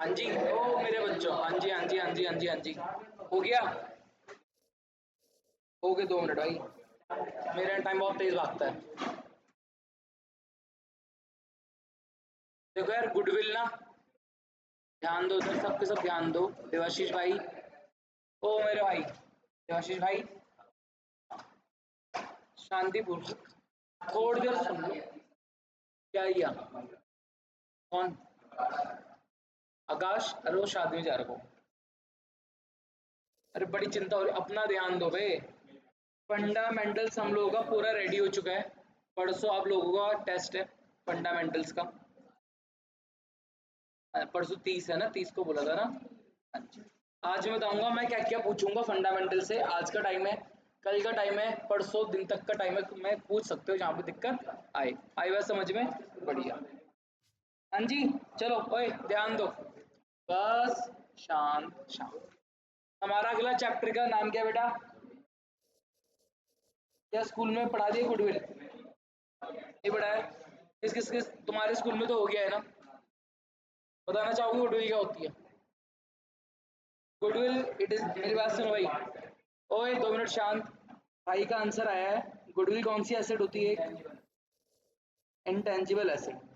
हाँ जी, ओ मेरे बच्चों, हाँ जी हाँ जी हाँ जी हाँ जी हाँ जी, हो गया, हो गए 2 मिनट भाई, मेरा टाइम बहुत तेज भागता है। देखो यार गुडविल ना, ध्यान दो उधर, सबके सब ध्यान दो। देवाशीष भाई, ओ मेरे भाई देवाशीष भाई, शांतिपूर्वक थोड़ी देर सुन लो। क्या किया? कौन? आकाश, अरे वो शादी में जा रहा हो। अरे बड़ी चिंता हो रही, अपना ध्यान दो बे। फंडामेंटल्स हम लोगों का पूरा रेडी हो चुका है, परसों आप लोगों का टेस्ट है फंडामेंटल्स का। परसों 30 है ना, 30 को बोला था ना। अच्छा, आज मैं बताऊंगा मैं क्या क्या पूछूंगा फंडामेंटल से। आज का टाइम है, कल का टाइम है, परसों दिन तक का टाइम है, मैं पूछ सकते हो जहाँ पे दिक्कत आए। आई बात समझ में? बढ़िया। हाँ जी, चलो ओए ध्यान दो, बस शांत शांत। हमारा अगला चैप्टर का नाम क्या है बेटा? क्या स्कूल में पढ़ा दिया गुडविल? नहीं पढ़ा है? किस तुम्हारे स्कूल में तो हो गया है ना? बताना चाहोगे गुडविल क्या होती है? गुडविल इट इज, मेरी बात सुनो भाई, ओए 2 मिनट शांत। भाई का आंसर आया है, गुडविल कौन सी एसेट होती है? Intangible asset.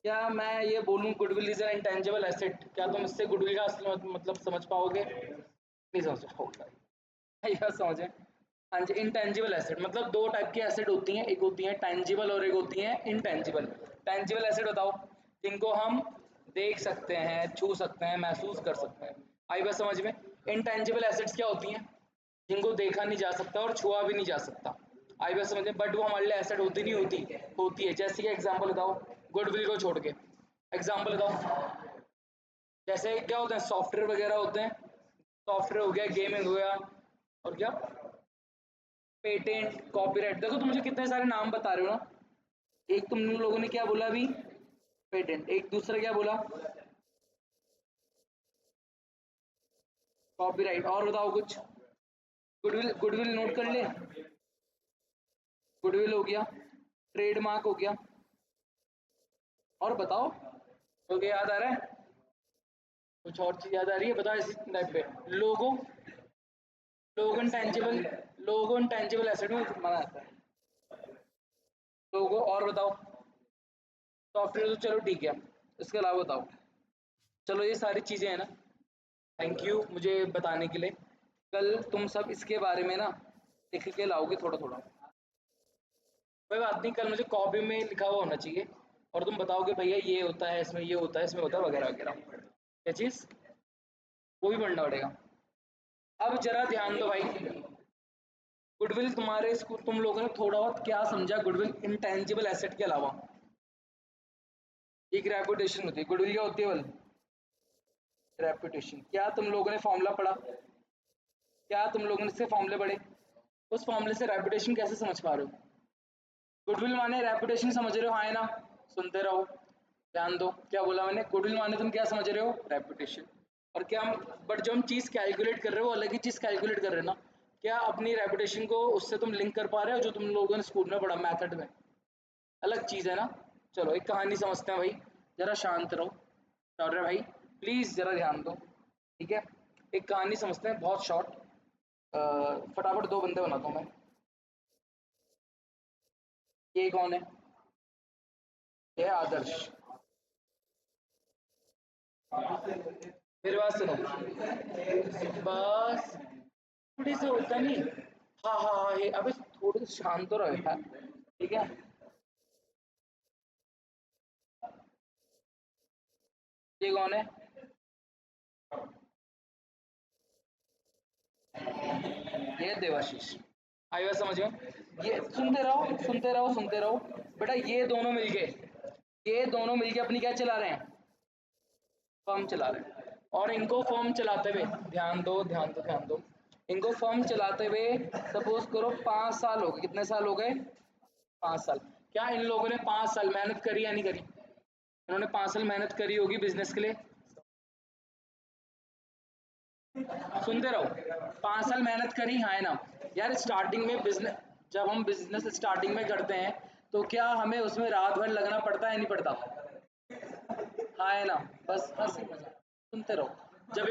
क्या मैं ये बोलूं goodwill is an intangible asset, क्या तुम इससे गुडविल का असली मतलब समझ पाओगे? नहीं समझ पाओगे, यह समझे। हाँ जी, इंटेंजिबल एसेट मतलब 2 टाइप की एसेट होती हैं, एक होती है टेंजिबल और एक होती है इनटेंजिबल। टेंजिबल एसेट बताओ, जिनको हम देख सकते हैं, छू सकते हैं, महसूस कर सकते हैं। आई बात समझ में? इनटेंजिबल एसेट्स क्या होती हैं? जिनको देखा नहीं जा सकता और छुआ भी नहीं जा सकता। आई बात समझ में? बट वो हमारे लिए एसेट होती नहीं होती, होती है। जैसे कि एग्जांपल बताओ, गुडविल को छोड़ के एग्जांपल बताओ। जैसे क्या होते हैं, सॉफ्टवेयर वगैरह होते हैं, सॉफ्टवेयर हो गया, गेमिंग हो गया, और क्या, पेटेंट, कॉपीराइट। देखो तुम मुझे कितने सारे नाम बता रहे हो ना। एक तुम लोगों ने क्या बोला अभी? पेटेंट। एक दूसरा क्या बोला? कॉपीराइट। और बताओ कुछ? गुडविल, गुडविल नोट कर ले। गुडविल हो गया, ट्रेडमार्क हो गया, और बताओ, हो गया? याद आ रहा है? कुछ और चीज याद आ रही है? बताओ इसी टाइप पे। लोगो, लोगो इंटेंजिबल, लोगो इंटेंजिबल एसेट में माना जाता है लोगो। और बताओ, सॉफ्टवेयर तो चलो ठीक है, इसके अलावा बताओ। चलो ये सारी चीजें हैं ना। थैंक यू मुझे बताने के लिए। कल तुम सब इसके बारे में ना लिख के लाओगे थोड़ा थोड़ा। कोई बात नहीं, कल मुझे कॉपी में लिखा हुआ होना चाहिए, और तुम बताओगे भैया ये होता है इसमें, ये होता है इसमें, होता है वगैरह वगैरह। क्या चीज? वो भी पढ़ना पड़ेगा। अब जरा ध्यान दो भाई, गुडविल तुम्हारे स्कूल तुम लोगों ने थोड़ा बहुत क्या समझा गुडविल इंटेंजिबल एसेट के अलावा? एक रेपुटेशन होती है, गुडविल क्या होती है? बल रेपुटेशन। क्या तुम लोगों ने फॉर्मूला पढ़ा? क्या तुम लोगों ने इससे फॉर्मूले पढ़े? उस फॉर्मूले से रेपुटेशन कैसे समझ पा रहे हो? गुडविल माने रेपुटेशन समझ रहे हो, हाँ है ना? सुनते रहो, ध्यान दो। क्या बोला मैंने? गुडविल माने तुम क्या समझ रहे हो? रेपुटेशन। और क्या हम, बट जो हम चीज कैलकुलेट कर रहे हो वो अलग ही चीज कैलकुलेट कर रहे हो ना। क्या अपनी रेपुटेशन को उससे तुम लिंक कर पा रहे हो जो तुम लोगों ने स्कूल में पढ़ा मैथड में? अलग चीज है ना। चलो एक कहानी समझते हैं भाई, जरा शांत रहो। शौर्य भाई प्लीज जरा ध्यान दो, ठीक है? एक कहानी समझते हैं बहुत शॉर्ट, फटाफट 2 बंदे बनाता हूँ मैं। ये कौन है? ये है आदर्श। मेरी बात सुनो, बस थोड़ी सी होता नहीं। हाँ हाँ हाँ, ये अबे थोड़ी सी शांत तो रहो यार, ठीक है? ये कौन है? ये देवाशीष। आई बात समझ में? ये सुनते रहो सुनते रहो सुनते रहो। बेटा ये दोनों मिलके, ये दोनों मिलके अपनी क्या चला रहे हैं? फर्म चला रहे हैं। और इनको फर्म चलाते हुए, ध्यान दो ध्यान दो ध्यान दो, इनको फर्म चलाते हुए सपोज करो 5 साल हो गए। कितने साल हो गए? 5 साल। क्या इन लोगों ने 5 साल मेहनत करी या नहीं करी? इन्होंने 5 साल मेहनत करी होगी बिजनेस के लिए। सुनते रहो, 5 साल मेहनत करी, हाँ है ना? यार स्टार्टिंग में बिजनेस, जब हम बिजनेस स्टार्टिंग में करते हैं तो क्या हमें उसमें रात भर लगना पड़ता है नहीं पड़ता? हाँ है ना, बस हंसी मजाक सुनते रहो। जब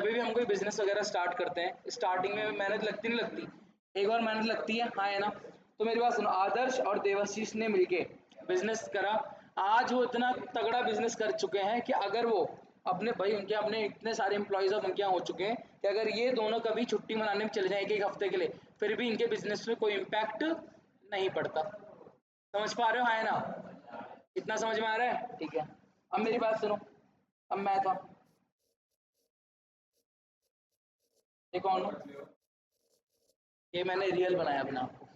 भी हम कोई बिजनेस वगैरह स्टार्ट करते हैं, स्टार्टिंग में मेहनत लगती नहीं लगती, एक बार मेहनत लगती है, हाँ है ना। तो मेरी बात सुनो, आदर्श और देवाशीष ने मिलके बिजनेस करा। आज वो इतना तगड़ा बिजनेस कर चुके हैं कि अगर वो अपने भाई, उनके अपने इतने सारे एम्प्लॉयज अब उनके यहाँ हो चुके हैं कि अगर ये दोनों कभी छुट्टी मनाने में चले जाएं एक एक हफ्ते के लिए, फिर भी इनके बिजनेस में कोई इम्पैक्ट नहीं पड़ता। समझ पा रहे हो, हाँ है ना। इतना समझ में आ रहा है, ठीक है। अब मेरी बात सुनो, अब मैं था, ये कौन हूँ, ये मैंने रियल बनाया अपने आप को,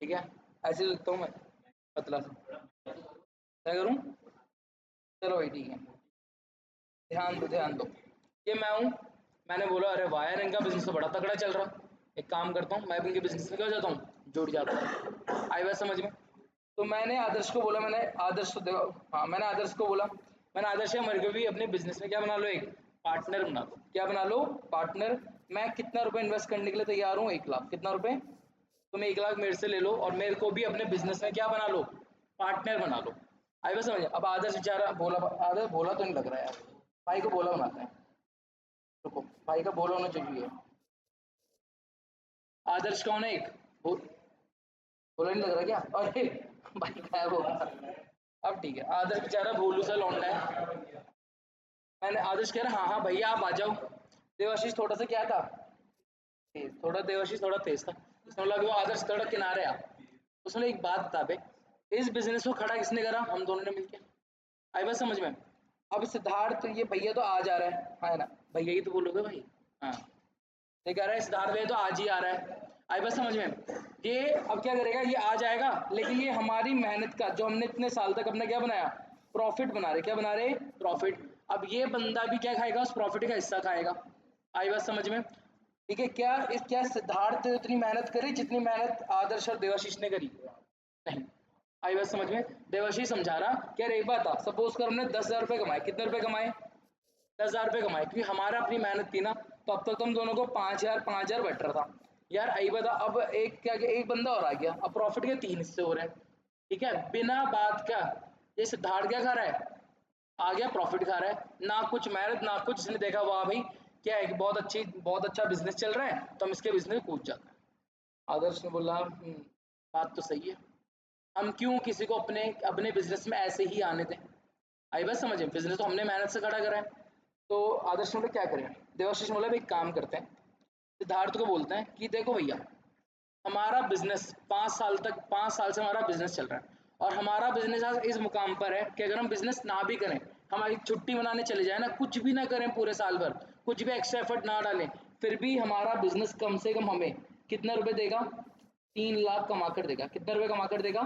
ठीक है। ऐसे लिखता हूँ मैं, पतला सा, क्या करूँ, चलो भाई ठीक है। ध्यान दो, ये मैं हूँ। मैंने बोला अरे वाह यार, इनका बिजनेस तो बड़ा तगड़ा चल रहा, एक काम करता हूँ मैं भी इनके बिजनेस में क्या हो जाता हूँ, जुड़ जाता हूँ। आई बात समझ में। तो मैंने आदर्श को बोला, मैंने आदर्श को देखो, हाँ मैंने आदर्श को बोला, मैंने आदर्श या मेरे को भी अपने बिजनेस में क्या बना लो, एक पार्टनर बना लो। क्या बना लो, पार्टनर। मैं कितना रुपए इन्वेस्ट करने के लिए तैयार हूँ, 1 लाख। कितना रुपए, तुम 1 लाख मेरे से ले लो और मेरे को भी अपने बिजनेस में क्या बना लो, पार्टनर बना लो। आई बात समझ। अब आदर्श बेचारा बोला, आदर्श बोला तो नहीं लग रहा है यार, भाई को बोला बनाते हैं, रुको, भाई का बोला होना चाहिए। आदर्श कौन है, एक बोला नहीं लग रहा क्या, अरे भाई गायब हो गया। अब ठीक है, आदर्श बेचारा भोलू सा लौंडा है। मैंने आदर्श कह रहा हाँ हाँ भैया आप आ जाओ। देवाशीष थोड़ा सा क्या था, तेज, थोड़ा देवाशीष थोड़ा तेज था। उसने बोला कि वो आदर्श थोड़ा किनारे आ। उसने एक बात बता बे, इस बिजनेस को खड़ा किसने करा, हम दोनों ने मिलकर। आई बात समझ में। अब सिद्धार्थ ये भैया तो आ जा रहा है ना, भैया ही तो बोलोगे भाई, हाँ। ये कह रहा है सिद्धार्थ भैया तो आज ही आ रहा है। आई बात समझ में। ये अब क्या करेगा, ये आ जाएगा, लेकिन ये हमारी मेहनत का जो हमने इतने साल तक अपना क्या बनाया, प्रॉफिट बना रहे, क्या बना रहे, प्रॉफिट। अब ये बंदा भी क्या खाएगा, उस प्रॉफिट का हिस्सा खाएगा। आई बात समझ में। ठीक है, क्या सिद्धार्थ उतनी मेहनत करी जितनी मेहनत आदर्श और देवाशीष ने करी, नहीं। आई बात समझ में। देवाशीष समझा रहा कि यार एक बात था, सपोज कर हमने 10,000 रुपये कमाए, कितने रुपए कमाए, 10,000 रुपये कमाए, क्योंकि हमारा अपनी मेहनत थी ना। तो अब तक तो हम दोनों को 5,000 बैठ रहा था यार। आई बता, अब एक क्या, एक बंदा और आ गया, अब प्रॉफिट के 3 हिस्से हो रहे हैं, ठीक है, बिना बात का। ये सिद्धार्थ क्या खा रहा है, आ गया प्रॉफिट खा रहा है, ना कुछ मेहनत ना कुछ। इसने देखा वाह भाई क्या है, बहुत अच्छा बिजनेस चल रहा है, तो हम इसके बिजनेस में कूद जाते हैं। आदर्श ने बोला बात तो सही है, हम क्यों किसी को अपने अपने बिजनेस में ऐसे ही आने दें। आई बात समझे, बिजनेस तो हमने मेहनत से खड़ा करा है। तो आदर्श ने बोला क्या करें, देवाशीष ने बोला भाई काम करते हैं, सिद्धार्थ को बोलते हैं कि देखो भैया, हमारा बिजनेस 5 साल तक, 5 साल से हमारा बिजनेस चल रहा है, और हमारा बिजनेस आज इस मुकाम पर है कि अगर हम बिजनेस ना भी करें, हमारी छुट्टी मनाने चले जाए ना, कुछ भी ना करें पूरे साल भर, कुछ भी एक्स्ट्रा एफर्ट ना डालें, फिर भी हमारा बिजनेस कम से कम हमें कितना रुपए देगा, 3 लाख कमा कर देगा। कितना रुपए कमा कर देगा,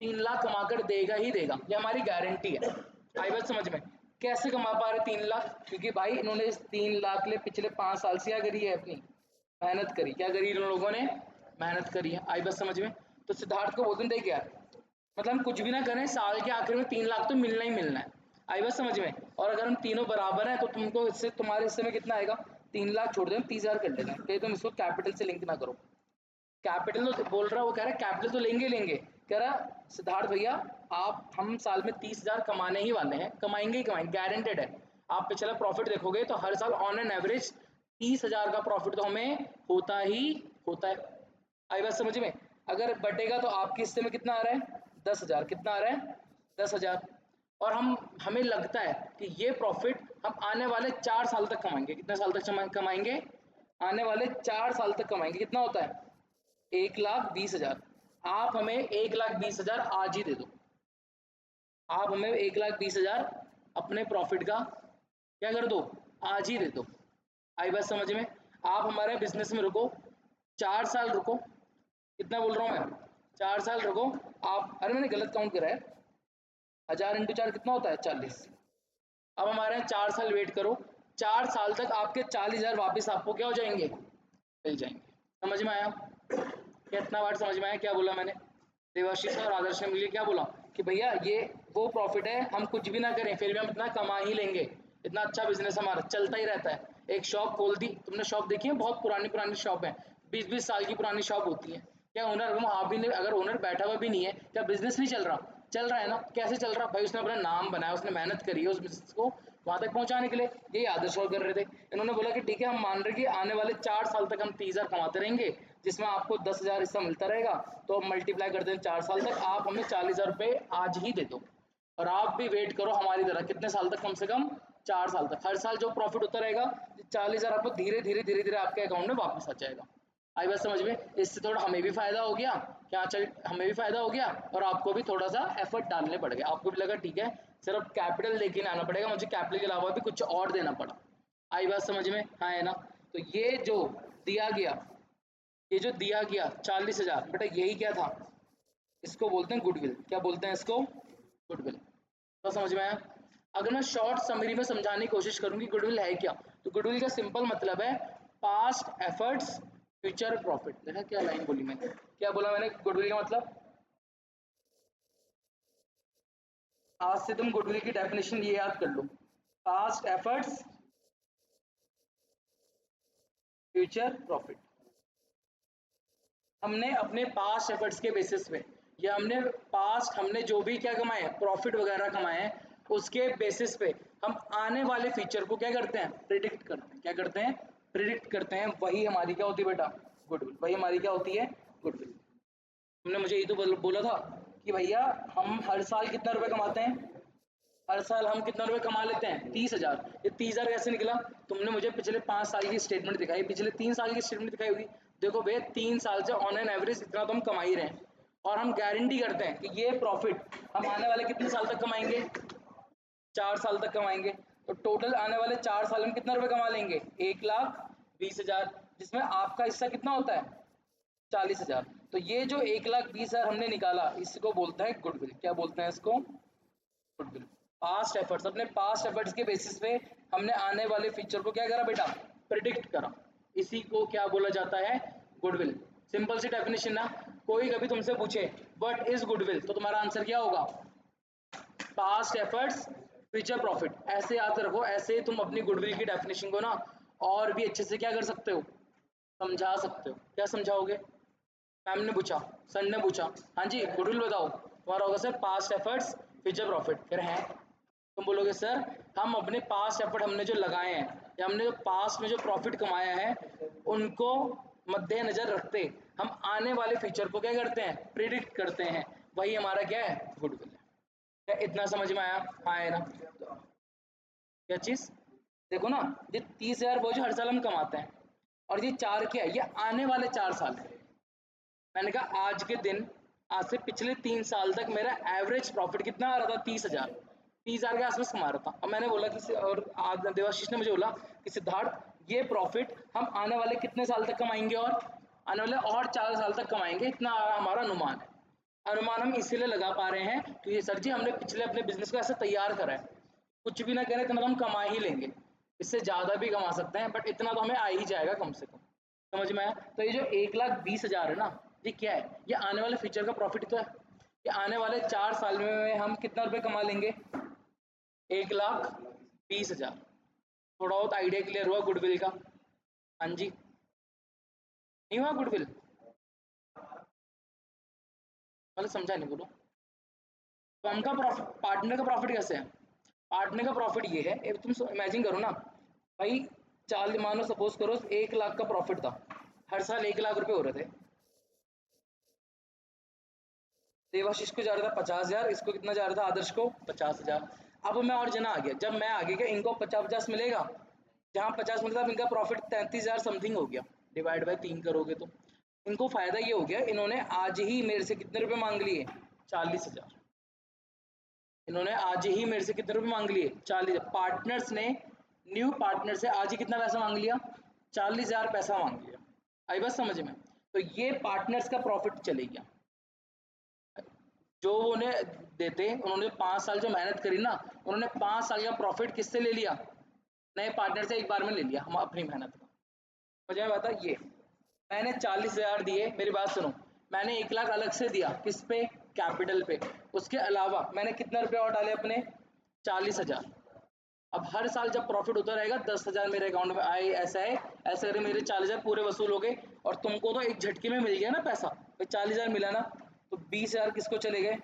3 लाख कमा कर देगा ही देगा, ये हमारी गारंटी है। आई बात समझ में। कैसे कमा पा रहे 3 लाख, क्योंकि भाई इन्होंने इस 3 लाख के लिए पिछले 5 साल से क्या करी है, अपनी मेहनत करी। क्या करी इन लोगों ने, मेहनत करी है। आई बात समझ में। तो सिद्धार्थ को बोलते हैं देख यार, मतलब हम कुछ भी ना करें, साल के आखिर में 3 लाख तो मिलना ही मिलना है। आई बात समझ में। और अगर हम तीनों बराबर हैं तो तुमको इससे, तुम्हारे हिस्से में कितना आएगा, 3 लाख छोड़ दें, 30,000 कर लेना, कहीं तुम इसको कैपिटल से लिंक ना करो। कैपिटल तो बोल रहा है, वो कह रहा है कैपिटल तो लेंगे लेंगे, कह रहा सिद्धार्थ भैया आप, हम साल में 30,000 कमाने ही वाले हैं, कमाएंगे ही कमाएंगे, गारंटेड है। आप पिछला प्रॉफिट देखोगे तो हर साल ऑन एन एवरेज 30,000 का प्रॉफिट तो हमें होता ही होता है। आई बात समझ में। अगर बटेगा तो आपके हिस्से में कितना आ रहा है, 10,000। कितना आ रहा है, 10,000। और हमें लगता है कि ये प्रॉफिट हम आने वाले 4 साल तक कमाएंगे। कितने साल तक कमाएंगे, आने वाले 4 साल तक कमाएंगे। कितना होता है, 1,20,000। आप हमें 1,20,000 आज ही दे दो, आप हमें 1,20,000 अपने प्रॉफिट का क्या कर दो, आज ही दे दो। आई बात समझ में। आप हमारे बिजनेस में रुको, 4 साल रुको। कितना बोल रहा हूँ मैं, 4 साल रुको आप। अरे मैंने गलत काउंट करा है, 1,000 × 4 कितना होता है, 40। अब हमारे यहाँ 4 साल वेट करो, 4 साल तक आपके 40,000 वापस आपको क्या हो जाएंगे, मिल जाएंगे। समझ में आया, कितना बार समझ में आया क्या बोला मैंने। देवाशीष और आदर्श ने मिलकर क्या बोला कि भैया ये वो प्रॉफिट है, हम कुछ भी ना करें फिर भी हम इतना कमा ही लेंगे, इतना अच्छा बिजनेस हमारा चलता ही रहता है। एक शॉप खोल दी, तुमने शॉप देखी है, बहुत पुरानी पुरानी शॉप है, 20-20 साल की पुरानी शॉप होती है। क्या ओनर, हम आप भी नहीं, अगर ओनर बैठा हुआ भी नहीं है, क्या बिजनेस नहीं चल रहा, चल रहा है ना, कैसे चल रहा भाई, उसने अपना नाम बनाया, उसने मेहनत करी है उस बिजनेस को वहां तक पहुंचाने के लिए। यही आदर्श और कर रहे थे। इन्होंने बोला कि ठीक है, हम मान रहे कि आने वाले 4 साल तक हम 30,000 कमाते रहेंगे, जिसमें आपको 10,000 हिस्सा मिलता रहेगा, तो मल्टीप्लाई करते हैं 4 साल तक, आप हमें 40,000 रुपये आज ही दे दो, और आप भी वेट करो हमारी तरह, कितने साल तक, कम से कम 4 साल तक, हर साल जो प्रॉफिट होता रहेगा 40,000 आपको धीरे धीरे धीरे धीरे आपके अकाउंट में वापस आ जाएगा। आई बात समझ में? इससे थोड़ा हमें भी फायदा हो गया, क्या चल, हमें भी फायदा हो गया, और आपको भी थोड़ा सा एफर्ट डालने पड़ गए, आपको भी लगा ठीक है सिर्फ कैपिटल लेके आना पड़ेगा, मुझे कैपिटल के अलावा भी कुछ और देना पड़ा। आई बात समझ में? हाँ है ना। तो ये जो दिया गया, ये जो दिया गया 40,000, बेटा यही क्या था, इसको बोलते हैं गुडविल। क्या बोलते हैं इसको? गुडविल। तो समझ में आया? अगर मैं शॉर्ट समरी में समझाने की कोशिश करूंगी गुडविल है क्या, तो गुडविल का सिंपल मतलब है पास्ट एफर्ट्स फ्यूचर प्रॉफिट। देखा क्या लाइन बोली मैंने, क्या बोला मैंने गुडविल का मतलब? आज से तुम गुडविल की डेफिनेशन ये याद कर लो, पास्ट एफर्ट्स फ्यूचर प्रॉफिट। हमने अपने पास्ट एफर्ट्स के बेसिस पे, या हमने पास्ट हमने जो भी क्या कमाए प्रॉफिट वगैरह कमाए हैं, उसके बेसिस पे हम आने वाले फ्यूचर को क्या करते हैं, प्रिडिक्ट करते हैं। क्या करते हैं? प्रिडिक्ट करते हैं। वही हमारी क्या होती है बेटा? गुडविल। वही हमारी क्या होती है? गुडविल। तुमने मुझे ये तो बोला था कि भैया हम हर साल कितना रुपए कमाते हैं, हर साल हम कितना रुपए कमा लेते हैं? 30,000। ये 30,000 कैसे निकला? तुमने मुझे पिछले 5 साल की स्टेटमेंट दिखाई, पिछले 3 साल की स्टेटमेंट दिखाई होगी। देखो भैया 3 साल से ऑन एन एवरेज इतना तो हम कमा ही रहे हैं, और हम गारंटी करते हैं कि ये प्रॉफिट हम आने वाले कितने साल तक कमाएंगे? 4 साल तक कमाएंगे। तो टोटल आने वाले 4 साल में कितना रुपए कमा लेंगे? 1,20,000, जिसमें आपका हिस्सा कितना होता है? 40,000। तो ये जो 1,20,000 हमने निकाला, इसको बोलते हैं गुडविल। क्या बोलते हैं इसको? गुडविल। पास्ट एफर्ट्स, अपने पास्ट एफर्ट्स के बेसिस पे हमने आने वाले फ्यूचर को क्या करा बेटा? प्रिडिक्ट करा। इसी को क्या बोला जाता है? गुडविल। सिंपल सी डेफिनेशन ना। कोई कभी तुमसे पूछे व्हाट इज गुडविल, तो तुम्हारा आंसर क्या होगा? Past efforts future profit. ऐसे याद रखो, ऐसे तुम अपनी गुडविल की डेफिनेशन को ना और भी अच्छे से क्या कर सकते हो, समझा सकते हो। क्या समझाओगे? मैम ने पूछा, सर ने पूछा, हाँ जी गुडविल बताओ, तुम्हारा होगा sir past efforts future profit. फिर है, तुम बोलोगे सर हम अपने पास्ट एफर्ट हमने जो लगाए हैं, या हमने जो पास्ट में जो प्रॉफिट कमाया है, उनको मद्देनजर रखते हम आने वाले फ्यूचर को क्या करते हैं? प्रिडिक्ट करते हैं। वही हमारा क्या है? गुडविल है। क्या इतना समझ में आया? हाँ है ना। तो क्या चीज, देखो ना, ये 30,000 वो जो हर साल हम कमाते हैं, और ये 4 क्या है, ये आने वाले 4 साल है। मैंने कहा आज के दिन, आज से पिछले 3 साल तक मेरा एवरेज प्रॉफिट कितना आ रहा था? 30,000। 30,000 के आसपास कमा रहा था। अब मैंने बोला कि, और आज देवाशीष ने मुझे बोला कि सिद्धार्थ ये प्रॉफिट हम आने वाले कितने साल तक कमाएंगे, और आने वाले और 4 साल तक कमाएंगे, इतना हमारा अनुमान है। अनुमान हम इसीलिए लगा पा रहे हैं क्योंकि सर जी हमने पिछले अपने बिजनेस को ऐसे तैयार करा है, कुछ भी ना करें इतना तो हम कमा ही लेंगे, इससे ज़्यादा भी कमा सकते हैं, बट इतना तो हमें आ ही जाएगा कम से कम। समझ में आया? तो ये जो 1,20,000 है ना, ये क्या है? ये आने वाले फ्यूचर का प्रॉफिट तो है। ये आने वाले 4 साल में हम कितना रुपए कमा लेंगे? 1,20,000। थोड़ा बहुत आइडिया क्लियर हुआ गुडविल का? हाँ जी, नहीं हुआ गुडविल? मतलब समझा नहीं, बोलो। तो हमका प्रॉफिट, पार्टनर का प्रॉफिट कैसे है? पार्टनर का प्रॉफिट ये है, एक तुम इमेजिन करो ना भाई, 4 मानो सपोज करो 1,00,000 का प्रॉफिट था, हर साल 1,00,000 रुपए हो रहे थे। देवाशीष को जा रहा था 50,000, इसको कितना जा रहा था आदर्श को? 50,000। अब मैं और जना आ गया, जब मैं आ गया इनको 50-50 मिलेगा, जहाँ 50 मिलता इनका प्रॉफिट 33,000 समथिंग हो गया, डिवाइड बाय 3 करोगे तो इनको फायदा ये हो गया, इन्होंने आज ही मेरे से कितने रुपए मांग लिए? 40,000। इन्होंने आज ही मेरे से कितने रुपए मांग लिए? 40। पार्टनर्स ने, न्यू पार्टनर से आज ही कितना पैसा मांग लिया? 40,000 पैसा मांग लिया। आई बात समझ में? तो ये पार्टनर्स का प्रॉफिट चले गया, जो उन्हें देते, उन्होंने 5 साल जो मेहनत करी ना, उन्होंने 5 साल का प्रॉफिट किससे ले लिया? नए पार्टनर से एक बार में ले लिया, हम अपनी मेहनत का। मुझे बता, ये मैंने 40,000 दिए, मेरी बात सुनो, मैंने 1,00,000 अलग से दिया, किस पे? कैपिटल पे। उसके अलावा मैंने कितने रुपए और डाले अपने? 40,000। अब हर साल जब प्रॉफिट होता रहेगा 10,000 मेरे अकाउंट में आए, ऐसा है, ऐसे करके मेरे 40,000 पूरे वसूल हो गए, और तुमको तो एक झटके में मिल गया ना पैसा, 40,000 मिला ना, तो 20,000 किसको चले गए?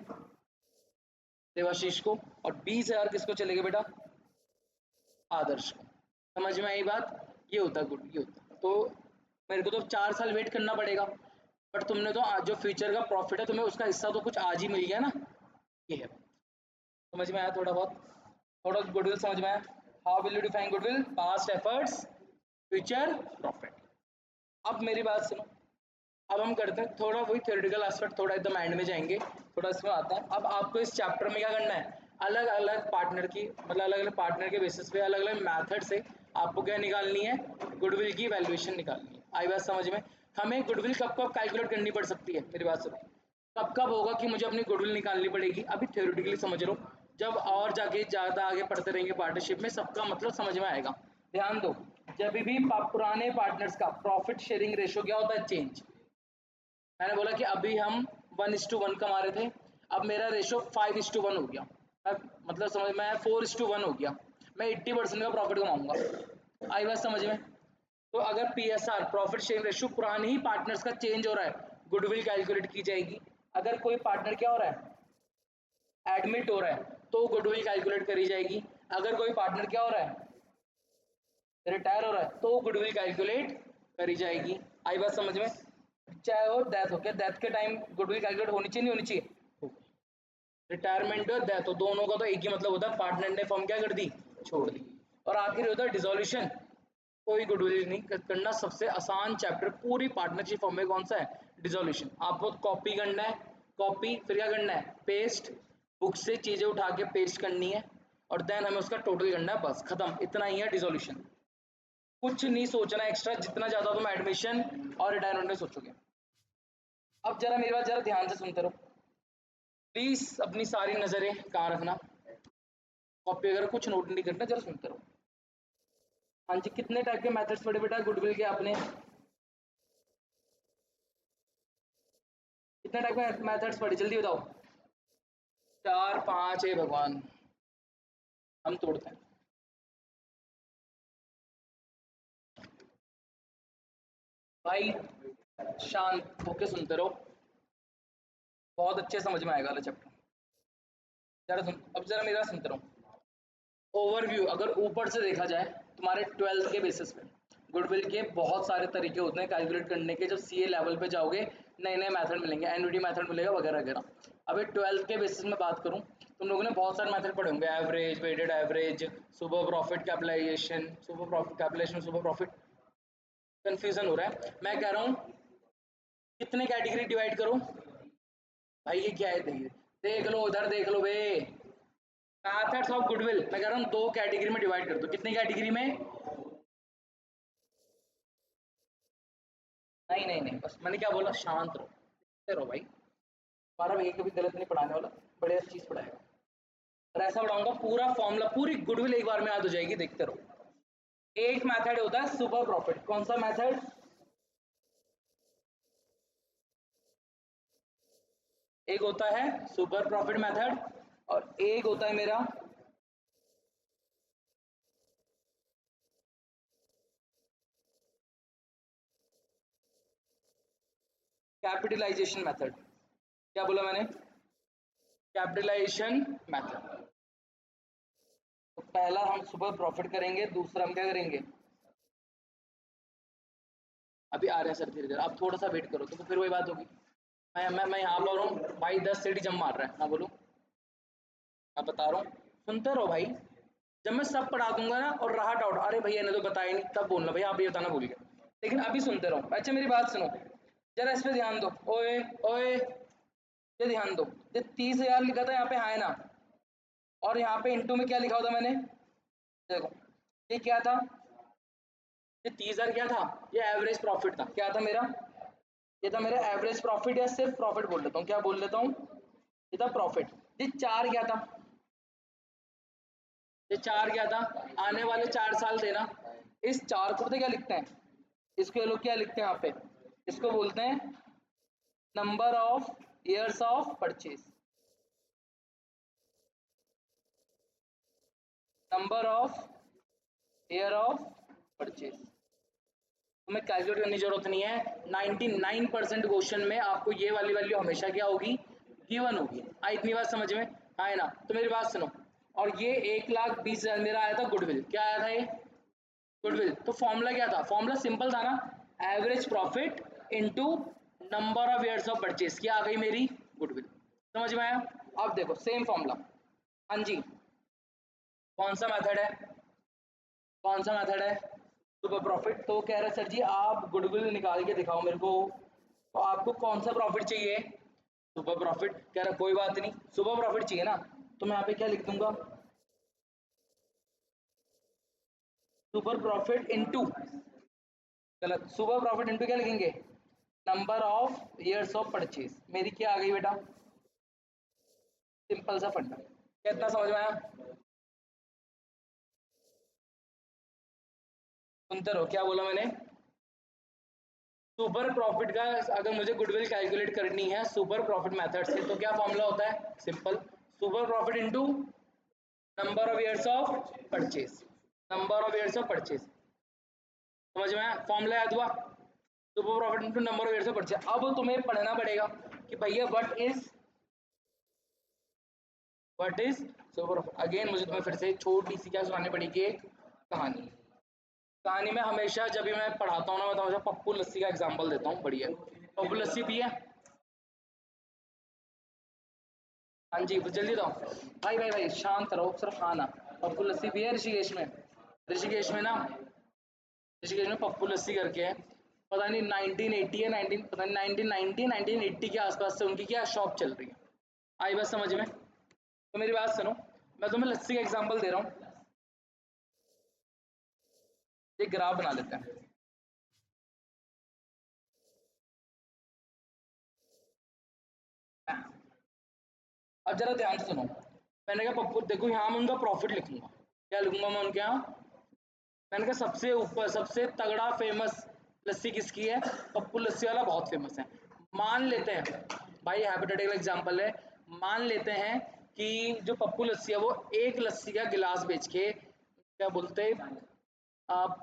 देवाशीष को, और 20,000 किसको चलेगा बेटा, आदर्श को। समझ में आई बात, ये होता गुड, ये होता। तो मेरे को तो 4 साल वेट करना पड़ेगा, बट तुमने तो आज जो फ्यूचर का प्रॉफिट है तुम्हें उसका हिस्सा तो कुछ आज ही मिल गया ना, ये है। समझ में आया थोड़ा बहुत, थोड़ा गुडविल समझ में आया। How will you define goodwill, past efforts future profit. अब मेरी बात सुनो, अब हम करते हैं थोड़ा वही थ्योरेटिकल एस्पेक्ट, थोड़ा एकदम एंड में जाएंगे, थोड़ा इसमें आता है। अब आपको इस चैप्टर में क्या करना है, अलग अलग पार्टनर की, मतलब अलग अलग पार्टनर के बेसिस पे अलग अलग मैथड से आपको क्या निकालनी है, गुडविल की वैल्यूएशन निकालनी है। आई बात समझ में। हमें गुडविल कब कब कैलकुलेट करनी पड़ सकती है, मेरी बात सुनो, कब कब होगा कि मुझे अपनी गुडविल निकालनी पड़ेगी, अभी थ्योरेटिकली समझ लो, जब और जाके ज़्यादा आगे पढ़ते रहेंगे पार्टनरशिप में सबका मतलब समझ में आएगा। ध्यान दो, जब भी पुराने पार्टनर्स का प्रॉफिट शेयरिंग रेशियो क्या होता है, चेंज। मैंने बोला कि अभी हम 1:1 कमा रहे थे, अब मेरा रेशियो 5:1 हो गया, मतलब समझ में आया, 4:1 हो गया, मैं 80% का प्रॉफिट कमाऊंगा। आई बात समझ में। तो अगर PSR प्रॉफिट शेयरिंग रेशियो पुराने ही पार्टनर्स का चेंज हो रहा है, गुडविल कैलकुलेट की जाएगी। अगर कोई पार्टनर क्या हो रहा है, एडमिट हो रहा है, तो गुडविल कैलकुलेट करी जाएगी। अगर कोई पार्टनर क्या हो रहा है, रिटायर हो रहा है, तो गुडविल कैलकुलेट करी जाएगी। आई बात समझ में। चाहे वो डेथ हो, क्या डेथ के टाइम गुडविल कैलकुलेट होनी चाहिए, नहीं होनी चाहिए, रिटायरमेंट और डेथ हो दोनों का तो एक ही मतलब होता है, पार्टनर ने फॉर्म क्या कर दी, छोड़ दी। और आखिर होता है डिसोल्यूशन, कोई गुडविल नहीं करना, सबसे आसान चैप्टर पूरी पार्टनरशिप फॉर्म में कौन सा है, डिसोल्यूशन। आपको कॉपी करना है, कॉपी, फिर क्या करना है, पेस्ट, बुक से चीजें उठा के पेस्ट करनी है, और देन हमें उसका टोटल करना है, बस खत्म, इतना ही है डिसोल्यूशन। कुछ नहीं सोचना एक्स्ट्रा, जितना ज्यादा तुम एडमिशन और रिटायरमेंट में सोचोगे। अब जरा मेरी बात जरा ध्यान से सुनते रहो प्लीज, अपनी सारी नजरें कहाँ रखना, कॉपी वगैरह कुछ नोट नहीं करना, जरा सुनते रहो। हाँ जी, कितने टाइप के मेथड्स पढ़े बेटा गुडविल के आपने, कितने टाइप के मेथड्स पढ़े, जल्दी बताओ। 4 5 है भगवान, हम तोड़ते हैं। भाई शांत होके सुनते रहो, बहुत अच्छे समझ में आएगा वाला चैप्टर। जरा सुन, अब जरा मेरा सुनते रहो। ओवरव्यू, अगर ऊपर से देखा जाए तुम्हारे 12th के बेसिस पे गुडविल के बहुत सारे तरीके होते हैं कैलकुलेट करने के। जब सीए लेवल पे जाओगे नए नए मेथड मिलेंगे, एनवीडी मेथड मिलेगा वगैरह वगैरह। अभी 12th के बेसिस में बात करूं, तुम लोगों ने बहुत सारे मेथड पढ़े होंगे, average, weighted average, super profit capitalisation, super profit capitalisation, super profit. Confusion हो रहा है, मैं कह रहा हूँ कितने कैटेगरी डिवाइड करो। भाई ये क्या है, देखिए देख लो उधर देख लो बे, मैथड्स ऑफ गुडविल मैं कह रहा हूँ 2 कैटेगरी में डिवाइड कर दो। कितनी कैटेगरी में, नहीं नहीं नहीं, बस मैंने क्या बोला, शांत रहो, देखते रहो भाई, हमारा भैया कभी गलत नहीं पढ़ाने वाला, बढ़िया चीज पढ़ाएगा। और ऐसा पढ़ाऊंगा पूरा फॉर्मूला, पूरी गुडविल एक बार में याद हो जाएगी, देखते रहो। एक मेथड होता है सुपर प्रॉफिट, कौन सा मेथड, एक होता है सुपर प्रॉफिट मेथड, और एक होता है मेरा कैपिटलाइजेशन मेथड। क्या बोला मैंने, कैपिटलाइजेशन मेथड। तो पहला हम सुपर प्रॉफिट करेंगे, दूसरा हम क्या करेंगे, अभी आ रहे हैं सर धीरे धीरे, आप थोड़ा सा वेट करो तो फिर वही बात होगी। मैं यहाँ पर हूँ भाई, 10 सीढ़ी जम मार रहा है, हाँ बोलो, मैं बता रहा हूँ, सुनते रहो भाई। जब मैं सब पढ़ा दूंगा ना और रहा डाउट, अरे भैया ने तो बताया नहीं, तब बोलना भैया आप ये बताना भूल गए, लेकिन अभी सुनते रहो। अच्छा मेरी बात सुनो, जरा इस पे ध्यान दो, ओए ओए, ये ध्यान दो, ये 30,000 लिखा था यहाँ पे, हाँ है ना, और यहाँ पे इंटू में क्या लिखा होता मैंने, देखो ये क्या था, ये 30,000 क्या था, ये एवरेज प्रॉफिट था, क्या था मेरा, ये था मेरा एवरेज प्रॉफिट, या सिर्फ प्रॉफिट बोल लेता हूँ, क्या बोल लेता हूँ, ये था प्रॉफिट। ये 4 क्या था, ये 4 क्या था, आने वाले 4 साल देना। इस 4 को पता क्या लिखते हैं, इसको ये लोग क्या लिखते हैं यहाँ पे, इसको बोलते हैं number of years of purchase, number of year of purchase. तुम्हें कैलकुलेट करने की जरूरत नहीं है, 99% क्वेश्चन में आपको ये वाली वैल्यू हमेशा क्या होगी, गिवन होगी। आई इतनी बात समझ में। है ना। तो मेरी बात सुनो, और ये 1,20,000 मेरा आया था गुडविल, क्या आया था ये गुडविल। तो फॉर्मूला क्या था, फॉर्मूला सिंपल था ना, average profit into number of years of purchase, क्या आ गई मेरी गुडविल। समझ में आया। अब देखो सेम फॉर्मूला, हाँ जी कौन सा मेथड है, कौन सा मेथड है, सुपर प्रॉफिट। तो कह रहे सर जी आप गुडविल निकाल के दिखाओ मेरे को, तो आपको कौन सा प्रॉफिट चाहिए, सुपर प्रॉफिट। कह रहा कोई बात नहीं, सुपर प्रॉफिट चाहिए ना, तो मैं यहाँ पे क्या लिख दूंगा, सुपर प्रॉफिट इनटू, गलत, सुपर प्रॉफिट इनटू क्या लिखेंगे, number of years of purchase. मेरी क्या आ गई बेटा, सिंपल सा फंडा। कितना समझ में आया, सुनते रहो क्या बोला मैंने। सुपर प्रॉफिट का अगर मुझे गुडविल कैलकुलेट करनी है सुपर प्रॉफिट मेथड से, तो क्या फॉर्मूला होता है, simple, super profit into number of years of purchase, number of years of purchase. समझ में आया, फॉर्मूला याद हुआ, super profit into number of years of purchase. अब तुम्हें पढ़ना पड़ेगा कि भैया व्हाट इज सुपर। अगेन मुझे तुम्हें फिर से छोटी सी क्या सुनानी पड़ेगी, एक कहानी। कहानी में हमेशा जब भी मैं पढ़ाता हूँ ना, मैं तो हमेशा पप्पू लस्सी का एग्जांपल देता हूँ, बढ़िया। पप्पू लस्सी पिए, हाँ जी जल्दी दो, भाई भाई भाई शांत रहो, सिर्फ हाँ ना। पप्पू लस्सी पिए ऋषिकेश में, ऋषिकेश में ना, ऋषिकेश में पप्पू लस्सी करके है, पता नहीं 1980 या 19 पता नहीं 1990 1980 के आसपास से उनकी क्या शॉप चल रही है। आई बात समझ में। तो मेरी बात सुनो, मैं तुम्हें लस्सी का एग्जांपल दे रहा हूँ, एक ग्राफ बना लेते हैं। अब जरा ध्यान से सुनो, मैंने कहा पप्पू देखो यहाँ मैं उनका प्रॉफिट लिखूंगा, क्या लिखूंगा मैं उनके यहाँ, मैंने कहा सबसे ऊपर सबसे तगड़ा फेमस लस्सी किसकी है, पप्पू लस्सी वाला बहुत फेमस है। मान लेते हैं भाई, हाइपोथेटिकल एग्जांपल है, मान लेते हैं कि जो पप्पू लस्सी है वो एक लस्सी का गिलास बेच के क्या बोलते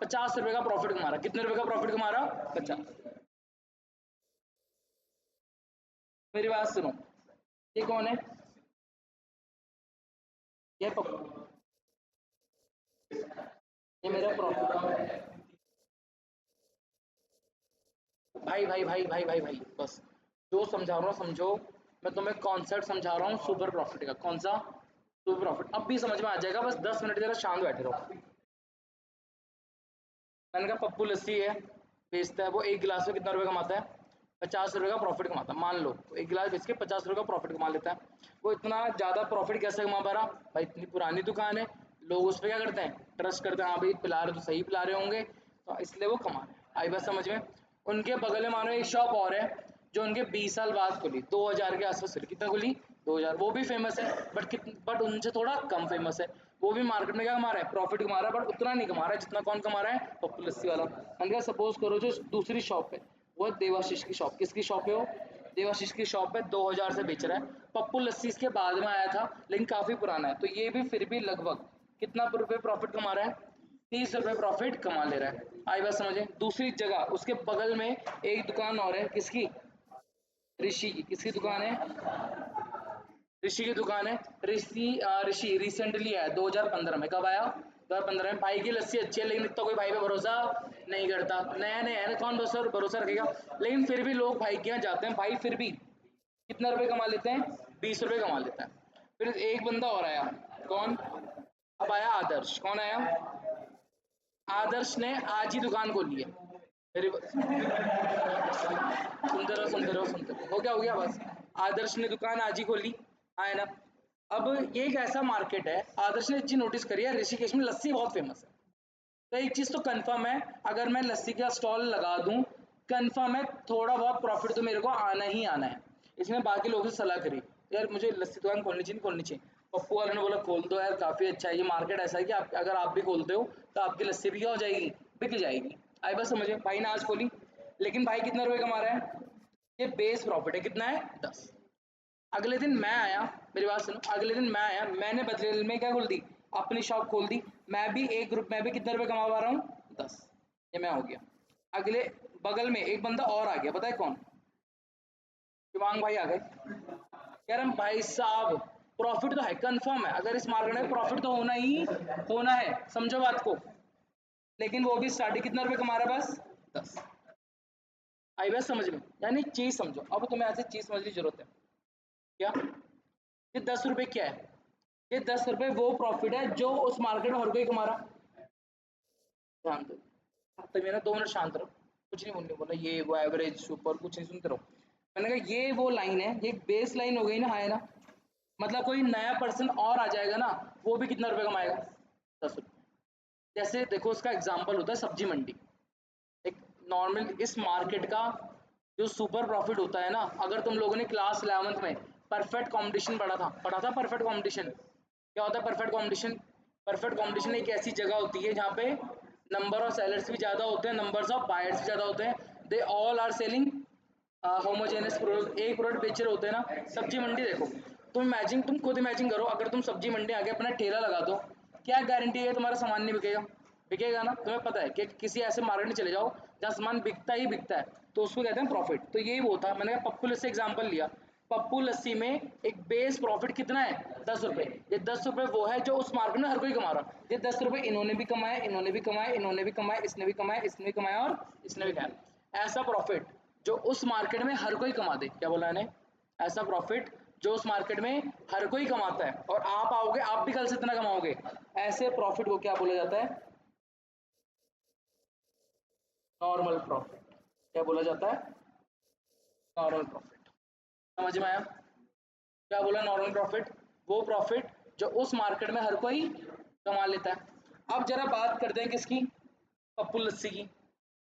50 रुपए का प्रॉफिट कमा रहा, कितने रुपए का प्रॉफिट कमा रहा, 50। मेरी बात सुनो, ये कौन है, ये पप्पू, ये मेरा प्रॉफिट। भाई भाई भाई भाई भाई भाई बस, जो समझा रहा हूँ समझो, मैं तुम्हें कॉन्सेप्ट समझा रहा हूँ सुपर प्रॉफिट का, कौन सा सुपर प्रॉफिट, अब भी समझ में आ जाएगा, बस 10 मिनट जरा शांत बैठे रहो। मैंने कहा पप्पू लस्सी है, बेचता है, वो एक गिलास में कितना रुपए कमाता है, 50 रुपए का प्रॉफिट कमाता है, मान लो तो एक गिलास बेच के 50 रुपए का प्रॉफिट कमा लेता है। वो इतना ज्यादा प्रॉफिट कैसे कमा पा रहा, भाई इतनी पुरानी दुकान है, लोग उस पर क्या करते हैं, ट्रस्ट करते हैं, हाँ भाई पिला रहे तो सही पिला रहे होंगे, तो इसलिए वो कमा रहे हैं। आई बात समझ में। उनके बगल में मानो एक शॉप और है, जो उनके 20 साल बाद खुली, 2000 के आसपास खुली, कितना खुली 2000, वो भी फेमस है, बट उनसे थोड़ा कम फेमस है। वो भी मार्केट में क्या कमा रहा है, प्रॉफिट कमा रहा है, बट उतना नहीं कमा रहा है जितना कौन कमा रहा है, पप्पू लस्सी वाला। मैंने कहा सपोज करो जो दूसरी शॉप है वो देवाशीष की शॉप, किसकी शॉप है वो, देवाशीष की शॉप है, 2000 से बेच रहा है। पप्पू लस्सी इसके बाद में आया था, लेकिन काफी पुराना है, तो ये भी फिर भी लगभग कितना रुपए प्रॉफिट कमा रहा है, 30 रुपए प्रॉफिट कमा ले रहा है। आई बात समझे। दूसरी जगह उसके बगल में एक दुकान और है, किसकी, ऋषि की, किसकी दुकान है, ऋषि की दुकान है। ऋषि रिसेंटली आया 2015 में, कब आया, 2015 में। भाई की लस्सी अच्छी है, लेकिन इतना कोई भाई पे भरोसा नहीं करता, नया नया है ना, कौन भरोसा रखेगा, लेकिन फिर भी लोग भाई के यहाँ जाते हैं, भाई फिर भी कितना रुपए कमा लेते हैं, 20 रुपए कमा लेता है। फिर एक बंदा और आया, कौन, अब आया आदर्श, कौन आया, आदर्श ने आज ही दुकान खोली है, मेरी सुनते रहो सुनते रहो सुनते रहो, हो गया बस। आदर्श ने दुकान आज ही खोली, है ना। अब ये एक ऐसा मार्केट है, आदर्श ने चीज नोटिस करी है, ऋषिकेश में लस्सी बहुत फेमस है, तो एक चीज तो कंफर्म है, अगर मैं लस्सी का स्टॉल लगा दूं, कंफर्म है थोड़ा बहुत प्रॉफिट तो मेरे को आना ही आना है। इसमें बाकी लोगों से सलाह करी, यार मुझे लस्सी दुकान खोलनी चाहिए, खोलनी चाहिए। पप्पू वाले ने बोला खोल दो यार, काफी अच्छा है ये मार्केट, ऐसा है कि अगर आप भी खोलते हो तो आपकी लस्सी भी क्या हो जाएगी, बिक जाएगी। आई बस समझे, भाई ने आज खोली, लेकिन भाई कितने रुपए कमा रहा है, ये बेस प्रॉफिट है, कितना है 10। अगले दिन मैं आया, मेरी बात सुनो, अगले दिन मैं आया, मैंने बदले में क्या खोल दी, अपनी शॉप खोल दी, मैं भी एक ग्रुप में भी कितने रुपए कमा पा रहा हूँ 10, ये मैं हो गया। अगले बगल में एक बंदा और आ गया, पता है कौन, शिवांग भाई आ गए, कह रहे भाई साहब प्रॉफिट तो है, कंफर्म है, अगर इस मार्केट में प्रॉफिट तो होना ही होना है, समझो बात को। लेकिन वो भी स्टार्टिंग कितना रुपए कमा रहा है, बस 10। आई बात समझ में, यानी चीज समझो। अब तुम्हें ऐसी चीज समझने की जरूरत है, क्या ये 10 रुपए क्या है, ये 10 रुपए वो प्रॉफिट है जो उस मार्केट में हर कोई कमा रहा। ध्यान दो, तो मेरा 2 मिनट शांत रहो, कुछ नहीं बोलने बोला, ये वो एवरेज सुपर कुछ नहीं, सुनते रहो। मैंने कहा ये वो लाइन है, ये बेस लाइन हो गई ना, है ना, मतलब कोई नया पर्सन और आ जाएगा ना, वो भी कितना रुपए कमाएगा, 10 रुपए। जैसे देखो उसका एग्जांपल होता है सब्जी मंडी। एक नॉर्मल इस मार्केट का जो सुपर प्रॉफिट होता है ना, अगर तुम लोगों ने क्लास 11th में परफेक्ट कंपटीशन पढ़ा था परफेक्ट कंपटीशन क्या होता है। परफेक्ट कंपटीशन एक ऐसी जगह होती है जहाँ पे नंबर ऑफ सेलर्स भी ज़्यादा होते हैं, नंबर्स ऑफ बायर्स भी ज़्यादा होते हैं, they all are selling homogeneous product, एक प्रोडक्ट बेच रहे होते हैं ना। सब्जी मंडी देखो, तुम खुद इमेजिन करो, अगर तुम सब्जी मंडी आके अपना ठेला लगा दो, क्या गारंटी है तुम्हारा सामान नहीं बिकेगा, बिकेगा ना। तुम्हें पता है कि किसी ऐसे मार्केट में चले जाओ जहाँ सामान बिकता ही बिकता है, तो उसको कहते हैं प्रॉफिट। तो यही वो था, मैंने कहा पप्पू लस्सी एग्जांपल लिया, पप्पू लस्सी में एक बेस प्रॉफिट कितना है, 10 रुपए। ये 10 रुपए वो है जो उस मार्केट में हर कोई कमा रहा। ये 10 रुपए इन्होंने भी कमाए, इन्होंने भी कमाए, इन्होंने भी कमाए, इसने भी कमाए, इसने भी कमाया और इसने भी कमाया। ऐसा प्रॉफिट जो उस मार्केट में हर कोई कमा दे, क्या बोला मैंने, ऐसा प्रॉफिट जो उस मार्केट में हर कोई कमाता है और आप आओगे आप भी कल से इतना कमाओगे, ऐसे प्रॉफिट को क्या बोला जाता है, नॉर्मल प्रॉफिट। क्या बोला जाता है, नॉर्मल प्रॉफिट। समझ में आया, क्या बोला, नॉर्मल प्रॉफिट, वो प्रॉफिट जो उस मार्केट में हर कोई कमा लेता है। अब जरा बात करते हैं किसकी, पप्पू लस्सी की।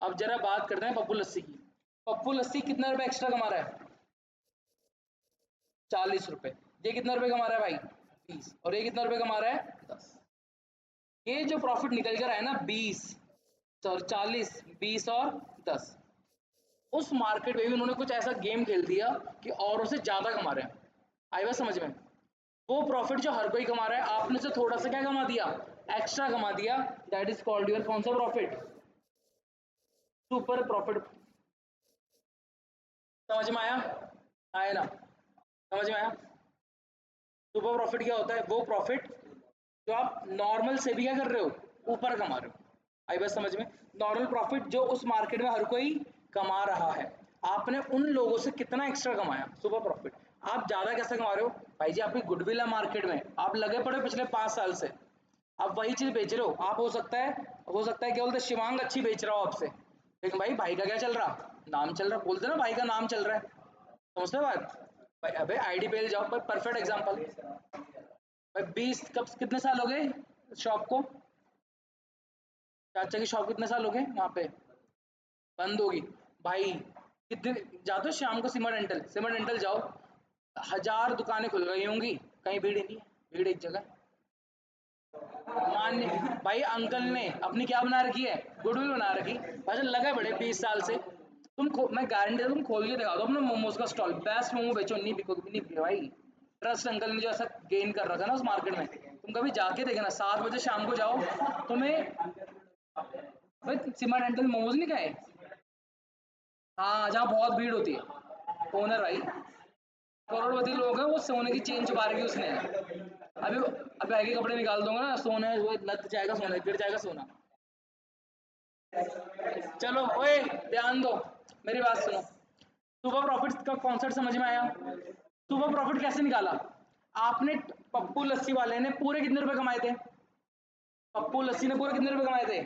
अब जरा बात करते हैं पप्पू लस्सी की। पप्पू लस्सी कितना रुपए एक्स्ट्रा कमा रहा है, 40 रुपए। ये कितना रुपए कमा रहा है भाई, 20। और ये कितना रुपए कमा रहा है, 10। ये जो प्रॉफिट निकल कर आया ना 20 और 40, 20 और 10, उस मार्केट में भी उन्होंने कुछ ऐसा गेम खेल दिया कि औरों से ज्यादा कमा रहे हैं। आई बात समझ में, वो प्रॉफिट जो हर कोई कमा रहा है, आपने से थोड़ा सा क्या कमा दिया, एक्स्ट्रा कमा दिया, दैट इज कॉल्ड योर कौन सा प्रॉफिट, सुपर प्रॉफिट। समझ में आया, आया ना, समझ में आया। सुपर प्रॉफिट क्या होता है, वो प्रॉफिट जो आप नॉर्मल से भी क्या कर रहे हो, ऊपर कमा रहे हो। आई बात समझ में, नॉर्मल प्रॉफिट जो उस मार्केट में हर कोई कमा रहा है, आपने उन लोगों से कितना एक्स्ट्रा कमाया, सुपर प्रॉफिट। आप ज्यादा कैसे कमा रहे हो भाई जी, आपकी गुडविल है मार्केट में, आप लगे पड़े पिछले 5 साल से, आप वही चीज बेच रहे हो। आप हो सकता है क्या बोलते, शिवांग अच्छी बेच रहा हो आपसे, लेकिन भाई का क्या चल रहा, नाम चल रहा, बोलते ना भाई का नाम चल रहा है, समझते हो बात भाई। अबे आईडी पे जाओ, पर परफेक्ट एग्जांपल भाई, 20 कब कितने साल हो गए शॉप को, चाचा की शॉप कितने साल हो गए वहां पे, बंद होगी भाई। कितने जाते हो शाम को सीमा डेंटल जाओ, 1000 दुकानें खुल गई होंगी, कहीं भीड़ ही नहीं है, भीड़ एक जगह। मान्य भाई, अंकल ने अपनी क्या बना रखी है, गुडविल बना रखी भाई, लगे बड़े 20 साल से। मैं गारंटी तुम खोल के दिखा दो अपना मोमोज का स्टॉल, बेस्ट मोमो बेचो, नहीं बिकोगे, नहीं बिके भाई। ट्रस्ट अंकल ने जो ऐसा गेन कर रखा ना उस मार्केट में, तुम कभी जाके देखना, 7 बजे शाम को जाओ, तुम्हें भाई सीमा डेंटल मोमोज नहीं खाए, हाँ जहाँ बहुत भीड़ होती है, ओनर भाई करोड़पति लोग हैं, वो सोने की चेन छुपा रखी उसने। अभी अभी आगे कपड़े निकाल दूंगा ना, सोने वो लग जाएगा, सोना गिर जाएगा सोना। चलो ओए ध्यान दो, मेरी बात सुनो, सुपर प्रॉफिट का कॉन्सेप्ट समझ में आया। सुपर प्रॉफिट कैसे निकाला आपने, पप्पू लस्सी वाले ने पूरे कितने रुपए कमाए थे, पप्पू लस्सी ने पूरे कितने रुपए कमाए थे,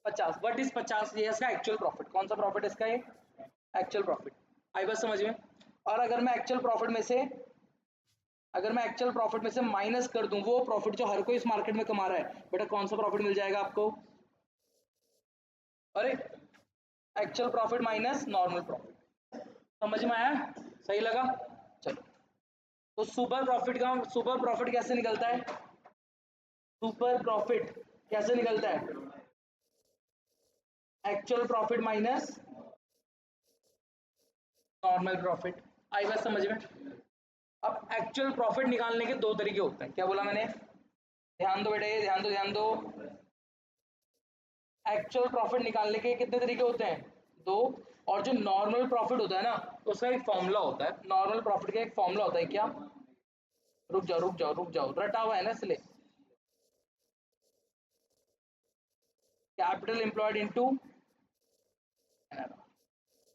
50। वट इज 50, ये इसका एक्चुअल प्रॉफिट, कौन सा प्रॉफिट इसका, ये एक्चुअल प्रॉफिट। आई बात समझ में। और अगर मैं एक्चुअल प्रॉफिट में से माइनस कर दूं वो प्रॉफिट जो हर कोई इस मार्केट में कमा रहा है, बेटा कौन सा प्रॉफिट मिल जाएगा आपको, अरे actual profit minus normal profit. समझ में आया, सही लगा। चलो, तो सुपर प्रॉफिट कैसे निकलता है, सुपर प्रॉफिट कैसे निकलता है, actual profit minus normal profit. आई बात समझ में। अब एक्चुअल प्रॉफिट निकालने के 2 तरीके होते हैं, क्या बोला मैंने, ध्यान दो बेटे, ध्यान दो। एक्चुअल प्रॉफिट निकालने के कितने तरीके होते हैं, 2। और जो नॉर्मल प्रॉफिट होता है ना, उसका एक फॉर्मूला होता है, नॉर्मल प्रॉफिट का एक फॉर्मूला होता है, क्या, रुक जाओ, रटा हुआ है ना इसलिए। कैपिटल एम्प्लॉयड इनटू,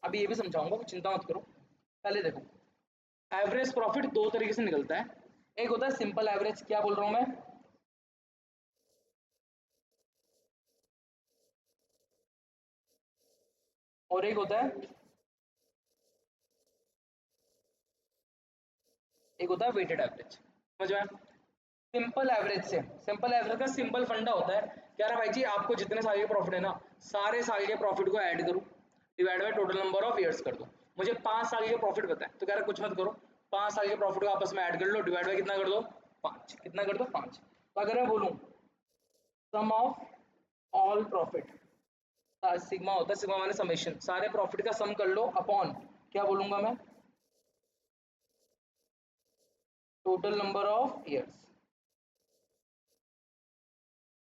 अभी ये भी समझाऊंगा, चिंता मत करो। पहले देखो, एवरेज प्रॉफिट दो तरीके से निकलता है। एक होता है सिंपल एवरेज, क्या बोल रहा हूं मैं, और एक होता है वेटेड एवरेज। समझ में? सिंपल एवरेज से, सिंपल एवरेज का सिंपल फंडा होता है, कह रहा भाई जी आपको जितने साल के प्रॉफिट है ना, सारे साल के प्रॉफिट को ऐड करो, divide by total number of years कर दो। मुझे 5 साल के प्रॉफिट पता है, तो कह रहा कुछ मत करो, 5 साल के प्रॉफिट को आपस में ऐड कर लो, डिवाइड बाय कितना कर दो, 5। कितना कर दो, 5। तो अगर मैं बोलूं सम ऑफ ऑल प्रॉफिट, सिग्मा होता है, सिग्मा माने समेशन, सारे प्रॉफिट का सम कर लो अपॉन, क्या बोलूंगा मैं, total number of years,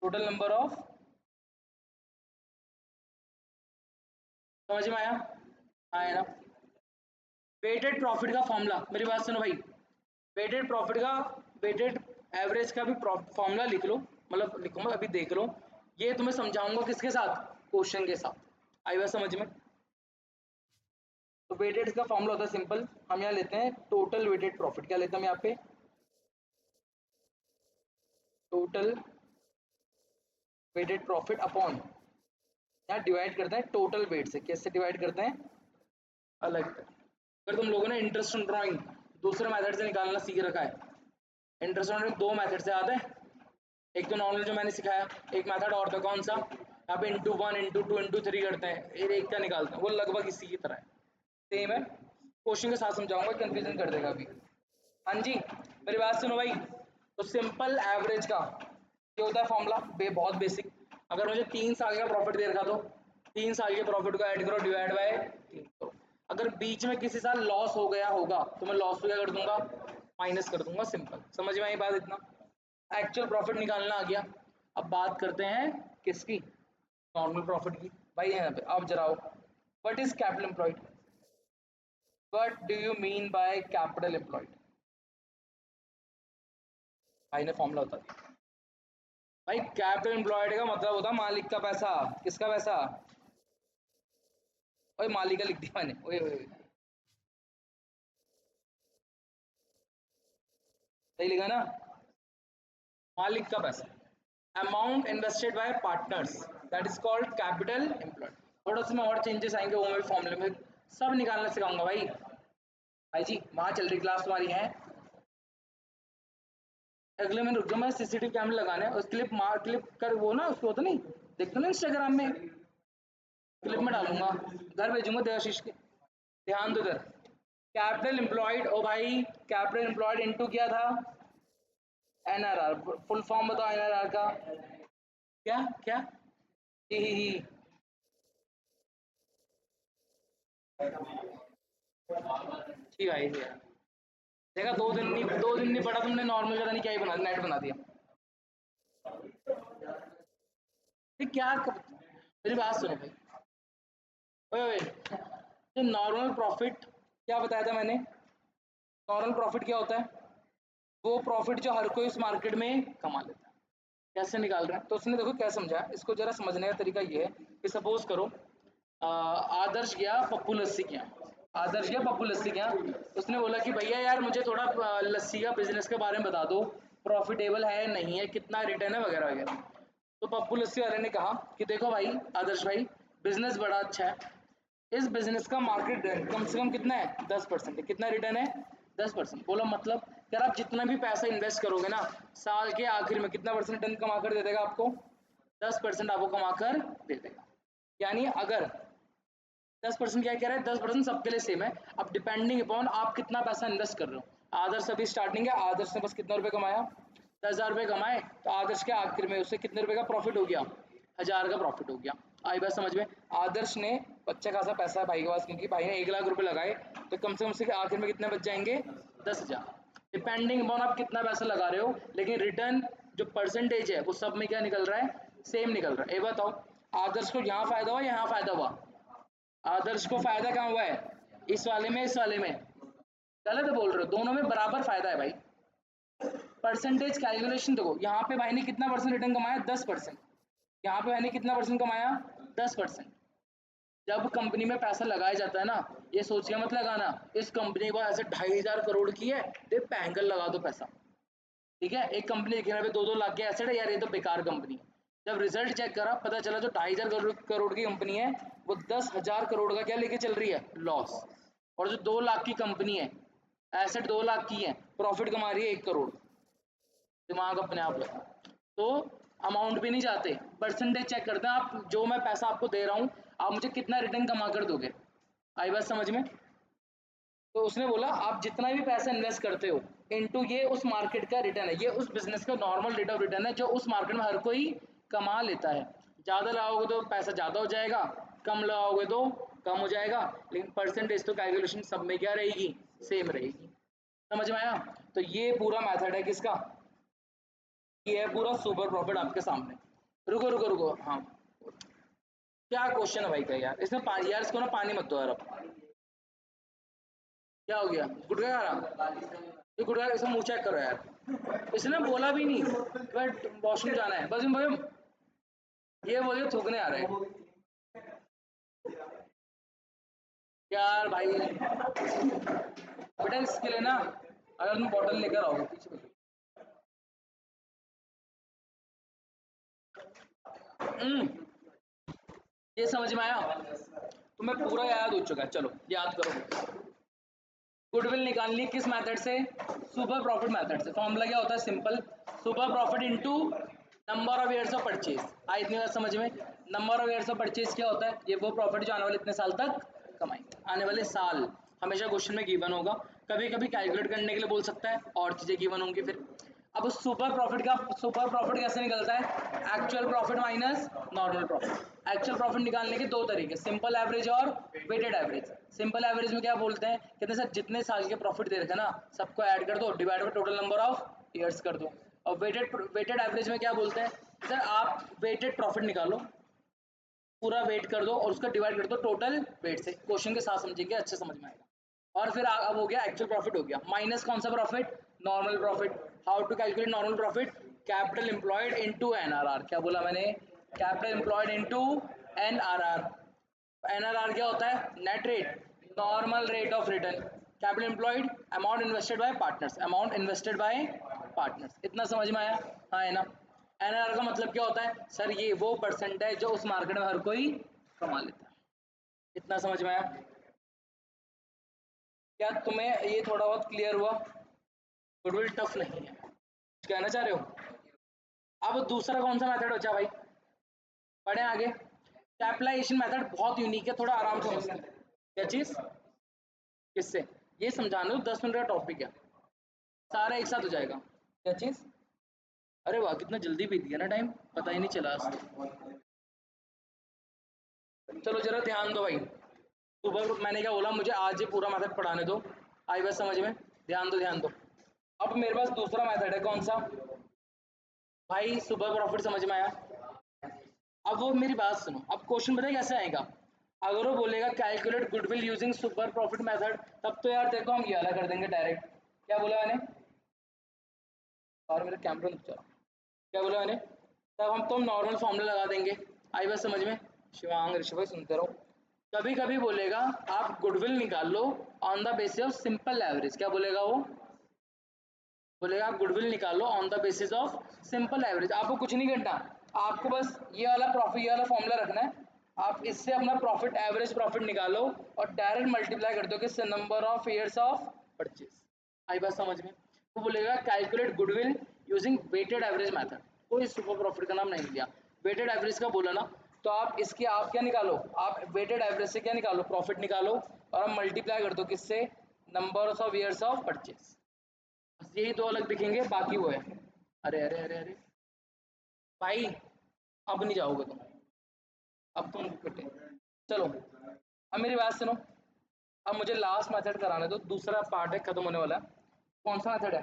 total number of, समझ में आया? आया ना? वेटेड प्रॉफिट का फॉर्मूला, मेरी बात सुनो भाई, वेटेड प्रॉफिट का, वेटेड एवरेज का भी फॉर्मूला लिख लो, मतलब लिखूंगा अभी देख लो, ये तुम्हें समझाऊंगा किसके साथ, क्वेश्चन के साथ। आई बात समझ में? तो वेटेड का फॉर्मूला होता है सिंपल, हम यहाँ लेते हैं टोटल वेटेड प्रॉफिट, क्या लेते हैं हम यहाँ पे, टोटल वेटेड प्रॉफिट अपॉन, यहाँ डिवाइड करते हैं टोटल वेट से, कैसे डिवाइड करते हैं, अलग। अगर तुम लोगों ने इंटरेस्ट ऑन ड्राइंग दूसरे मेथड से निकालना सीख रखा है, इंटरेस्ट ऑन ड्राइंग दो मेथड से आता है, एक तो नॉर्मल जो मैंने सिखाया, एक मेथड और था कौन सा, यहाँ पे इंटू 1 इंटू 2 इंटू 3 करते हैं, फिर एक का निकालते हैं, वो लगभग इसी की तरह है, सेम है। क्वेश्चन के साथ समझाऊंगा, कंफ्यूजन कर देगा अभी। हाँ जी, मेरी बात सुनो भाई, तो सिंपल एवरेज का ये होता है फॉर्मूला, बहुत बेसिक। अगर मुझे 3 साल का प्रॉफिट दे रखा तो 3 साल के प्रॉफिट को ऐड करो, डिवाइड बाय 3 करो। अगर बीच में किसी साल लॉस हो गया होगा तो मैं लॉस को क्या कर दूंगा, माइनस कर दूंगा, सिंपल। समझ में आई बात? इतना एक्चुअल प्रॉफिट निकालना आ गया। अब बात करते हैं किसकी, नॉर्मल प्रॉफिट की। भाई यहाँ पे आप जरा आओ, what is capital employed, what do you mean by capital employed? भाई ने फॉर्मूला बता दिया। भाई कैपिटल एम्प्लॉयड का मतलब होता है मालिक का पैसा। किसका पैसा? ओए मालिक का लिख दिया मैंने, ओए ओए ओए। सही लिखा ना, मालिक का पैसा, amount invested by partners, that is called capital employed. थोड़ा सा में और चेंजेस आएंगे, वो मैं फॉर्मूले में सब निकालना सिखाऊंगा भाई। भाई जी वहां चल रही क्लास तुम्हारी है, अगले महीने रुक जाओ, मैं सीसीटीवी कैमरा लगाने और क्लिप मार, क्लिप कर वो ना उसको होता नहीं, देखते हो ना इंस्टाग्राम में, क्लिप में डालूंगा, घर भेजूंगा देवाशीष के, ध्यान दो इधर। कैपिटल एम्प्लॉयड, ओ भाई कैपिटल एम्प्लॉयड इनटू क्या था, एनआरआर। फुल फॉर्म बताओ एनआरआर का, क्या क्या, ही। जी भाई जी, देखा, 2 दिन नहीं पढ़ा तुमने, नॉर्मल का नहीं क्या ही बना, नेट बना दिया। ये क्या मेरी बात सुनो भाई, ओए ओए, तो नॉर्मल प्रॉफिट क्या बताया था मैंने, नॉर्मल प्रॉफिट क्या होता है, वो प्रॉफिट जो हर कोई उस मार्केट में कमा लेता है। कैसे निकाल रहे हैं, तो उसने देखो क्या समझा, इसको जरा समझने का तरीका ये है कि सपोज करो आदर्श गया पप्पू लस्सी के यहाँ, आदर्श गया पप्पू लस्सी के यहाँ, उसने बोला कि भैया यार मुझे थोड़ा लस्सी का बिजनेस के बारे में बता दो, प्रॉफिटेबल है नहीं है, कितना रिटर्न है वगैरह वगैरह। तो पप्पू लस्सी वाले ने कहा कि देखो भाई आदर्श भाई, बिजनेस बड़ा अच्छा है, इस बिजनेस का मार्केट रेंट कम से कम कितना है, 10% है। कितना रिटर्न है, 10%। बोला मतलब, यार आप जितना भी पैसा इन्वेस्ट करोगे ना, साल के आखिर में कितना परसेंट रिटर्न कमा कर दे देगा आपको, 10% आपको कमा कर दे देगा। यानी अगर 10% क्या कह रहा है, 10% सबके लिए सेम है, अब डिपेंडिंग अपॉन आप कितना पैसा इन्वेस्ट कर रहे हो। आदर्श अभी स्टार्टिंग है, आदर्श ने बस कितना रुपए कमाया, 10,000 रुपये कमाए, तो आदर्श के आखिर में उससे कितने रुपए का प्रॉफिट हो गया, 1,000 का प्रॉफिट हो गया। आई बात समझ में? आदर्श ने अच्छा खासा पैसा है भाई के पास, क्योंकि भाई ने 1,00,000 रुपए लगाए, तो कम से कम उसके आखिर में कितने बच जाएंगे, 10,000। डिपेंडिंग अपॉन आप कितना पैसा लगा रहे हो, लेकिन रिटर्न जो परसेंटेज है वो सब में क्या निकल रहा है, सेम निकल रहा है। ये बताओ आदर्श को यहाँ फायदा हुआ, यहाँ फायदा हुआ, आदर्श को फायदा कहाँ हुआ है, इस वाले में, इस वाले में, गलत बोल रहे हो, दोनों में बराबर फायदा है भाई। परसेंटेज कैलकुलेशन देखो, यहाँ पे भाई ने कितना परसेंट रिटर्न कमाया, 10%। यहाँ पे भाई ने कितना परसेंट कमाया, 10%। जब कंपनी में पैसा लगाया जाता है ना, ये सोच के मत लगाना इस कंपनी के पास ऐसे 2,500 करोड़ की है, दे पैंगल लगा दो पैसा, ठीक है। एक कंपनी देखी ना 2-2 लाख के एसेट है, यार ये तो बेकार कंपनी है। जब रिजल्ट चेक करा, पता चला जो 2,500 करोड़ की कंपनी है वो 10,000 करोड़ का क्या लेके चल रही है, लॉस। और जो 2 लाख की कंपनी है, एसेट 2 लाख की है, प्रॉफिट कमा रही है 1 करोड़। दिमाग अपने आप लगा। तो अमाउंट भी नहीं जाते, परसेंटेज चेक करते हैं आप, जो मैं पैसा आपको दे रहा हूँ आप मुझे कितना रिटर्न कमा कर दोगे। आई बात समझ में। तो उसने बोला आप जितना भी पैसा इन्वेस्ट करते हो इनटू ये उस मार्केट का रिटर्न है, ये उस बिजनेस का नॉर्मल रेट ऑफ रिटर्न है जो उस मार्केट में हर कोई कमा लेता है। ज़्यादा लगाओगे तो पैसा ज़्यादा हो जाएगा, कम लगाओगे तो कम हो जाएगा, लेकिन परसेंटेज तो कैलकुलेशन सब में क्या रहेगी, सेम रहेगी। समझ में आया। तो ये पूरा मेथड है किसका, ये है पूरा सुपर प्रॉफिट आपके सामने। रुको रुको रुको, हाँ क्या क्वेश्चन है भाई का यार, इसमें पानी यार, इसको ना पानी मत दो यार अब। क्या हो गया, गुटखा खा रहा, ये गुटखा इसका मुंह चेक करो यार, इसने बोला भी नहीं बट वॉशरूम जाना है बस भाई, ये बोलिए थूकने आ रहा है यार भाई। बेटा इसके लिए ना अगर तुम बॉटल लेकर आओगे पीछे ये समझ में आया, तुम्हें पूरा याद हो चुका है, चलो याद करो। गुडविल निकालनी किस मेथड से, सुपर प्रॉफिट मेथड से। फॉर्मूला क्या होता है, simple, super profit into number of years of purchase. आई इतनी बात समझ में। Number of years of purchase क्या होता है, ये वो प्रॉफिट जो आने वाले इतने साल तक कमाएंगे, आने वाले साल हमेशा क्वेश्चन में गिवन होगा, कभी कभी कैलकुलेट करने के लिए बोल सकता है और चीजें गिवन होंगी फिर। अब उस सुपर प्रॉफिट कैसे निकलता है, actual profit minus normal profit. Actual profit निकालने के दो तरीके, सिंपल एवरेज और वेटेड एवरेज। सिंपल एवरेज में क्या बोलते हैं, कहते हैं सर जितने साल के प्रॉफिट दे रखे ना सबको ऐड कर दो, divide by total number of years कर दो। और वेटेड एवरेज में क्या बोलते हैं, सर आप वेटेड प्रॉफिट निकालो, पूरा वेट कर दो और उसका डिवाइड कर दो टोटल वेट से। क्वेश्चन के साथ समझेंगे, अच्छे समझ में आएगा। और फिर अब हो गया एक्चुअल प्रॉफिट हो गया, माइनस कौन सा profit, normal profit. How to calculate normal profit, capital employed into NRR. क्या बोला मैंने, capital employed into NRR. NRR क्या होता है, net rate, normal rate of return. Capital employed, amount invested by partners, amount invested by partners. इतना समझ में आया, हाँ है ना। एनआरआर का मतलब क्या होता है, सर ये वो परसेंट है जो उस मार्केट में हर कोई कमा लेता है। इतना समझ में आया, क्या तुम्हें ये थोड़ा बहुत क्लियर हुआ। गुडविल टफ नहीं है, कहना चाह रहे हो। अब दूसरा कौन सा मेथड बचा भाई, पढ़े आगे। कैपिटलाइजेशन मेथड बहुत यूनिक है, थोड़ा आराम से समझते हैं। क्या चीज, किससे, ये समझाने दो, 10 मिनट का टॉपिक है, सारा एक साथ हो जाएगा। क्या चीज, अरे वाह कितना जल्दी बीत गया ना टाइम, पता ही नहीं चला आज तो। चलो जरा ध्यान दो भाई, सुबह मैंने क्या बोला, मुझे आज ही पूरा मेथड पढ़ाने दो, आई बस समझ में, ध्यान दो ध्यान दो। अब मेरे पास दूसरा मेथड है, कौन सा भाई, सुबह प्रॉफिट समझ में आया। अब वो मेरी बात सुनो, अब क्वेश्चन बताइए कैसे आएगा। अगर वो बोलेगा calculate goodwill using super profit method, तब तो यार देखो हम ये वाला कर देंगे डायरेक्ट। क्या बोला मैंने, और मेरा कैमरा रुक जा, क्या बोला मैंने, तब हम तो नॉर्मल फॉर्मूला लगा देंगे। आई बात समझ में, शिवांग ऋषभ सुनते रहो। कभी कभी बोलेगा आप गुडविल निकाल लो on the basis of simple average. क्या बोलेगा वो, बोलेगा आप गुडविल निकालो on the basis of simple average. आपको कुछ नहीं करना, आपको बस ये वाला प्रॉफिट, ये वाला फॉर्मूला रखना है, आप इससे अपना प्रॉफिट एवरेज प्रॉफिट निकालो और डायरेक्ट मल्टीप्लाई कर दो किससे, number of years of purchase. आई बात समझ में। वो बोलेगा calculate goodwill using weighted average method, कोई सुपर प्रॉफिट का नाम नहीं दिया, वेटेड एवरेज का बोला ना, तो आप इसके आप क्या निकालो, आप वेटेड एवरेज से क्या निकालो, प्रॉफिट निकालो और आप मल्टीप्लाई कर दो किससे, number of years of purchase. बस यही दो अलग दिखेंगे, बाकी वो है। अरे अरे अरे अरे भाई, अब नहीं जाओगे तुम, अब तुम पिटे। चलो अब मेरी बात सुनो, अब मुझे लास्ट मेथड कराने दो, दूसरा पार्ट है खत्म होने वाला है। कौन सा मेथड है,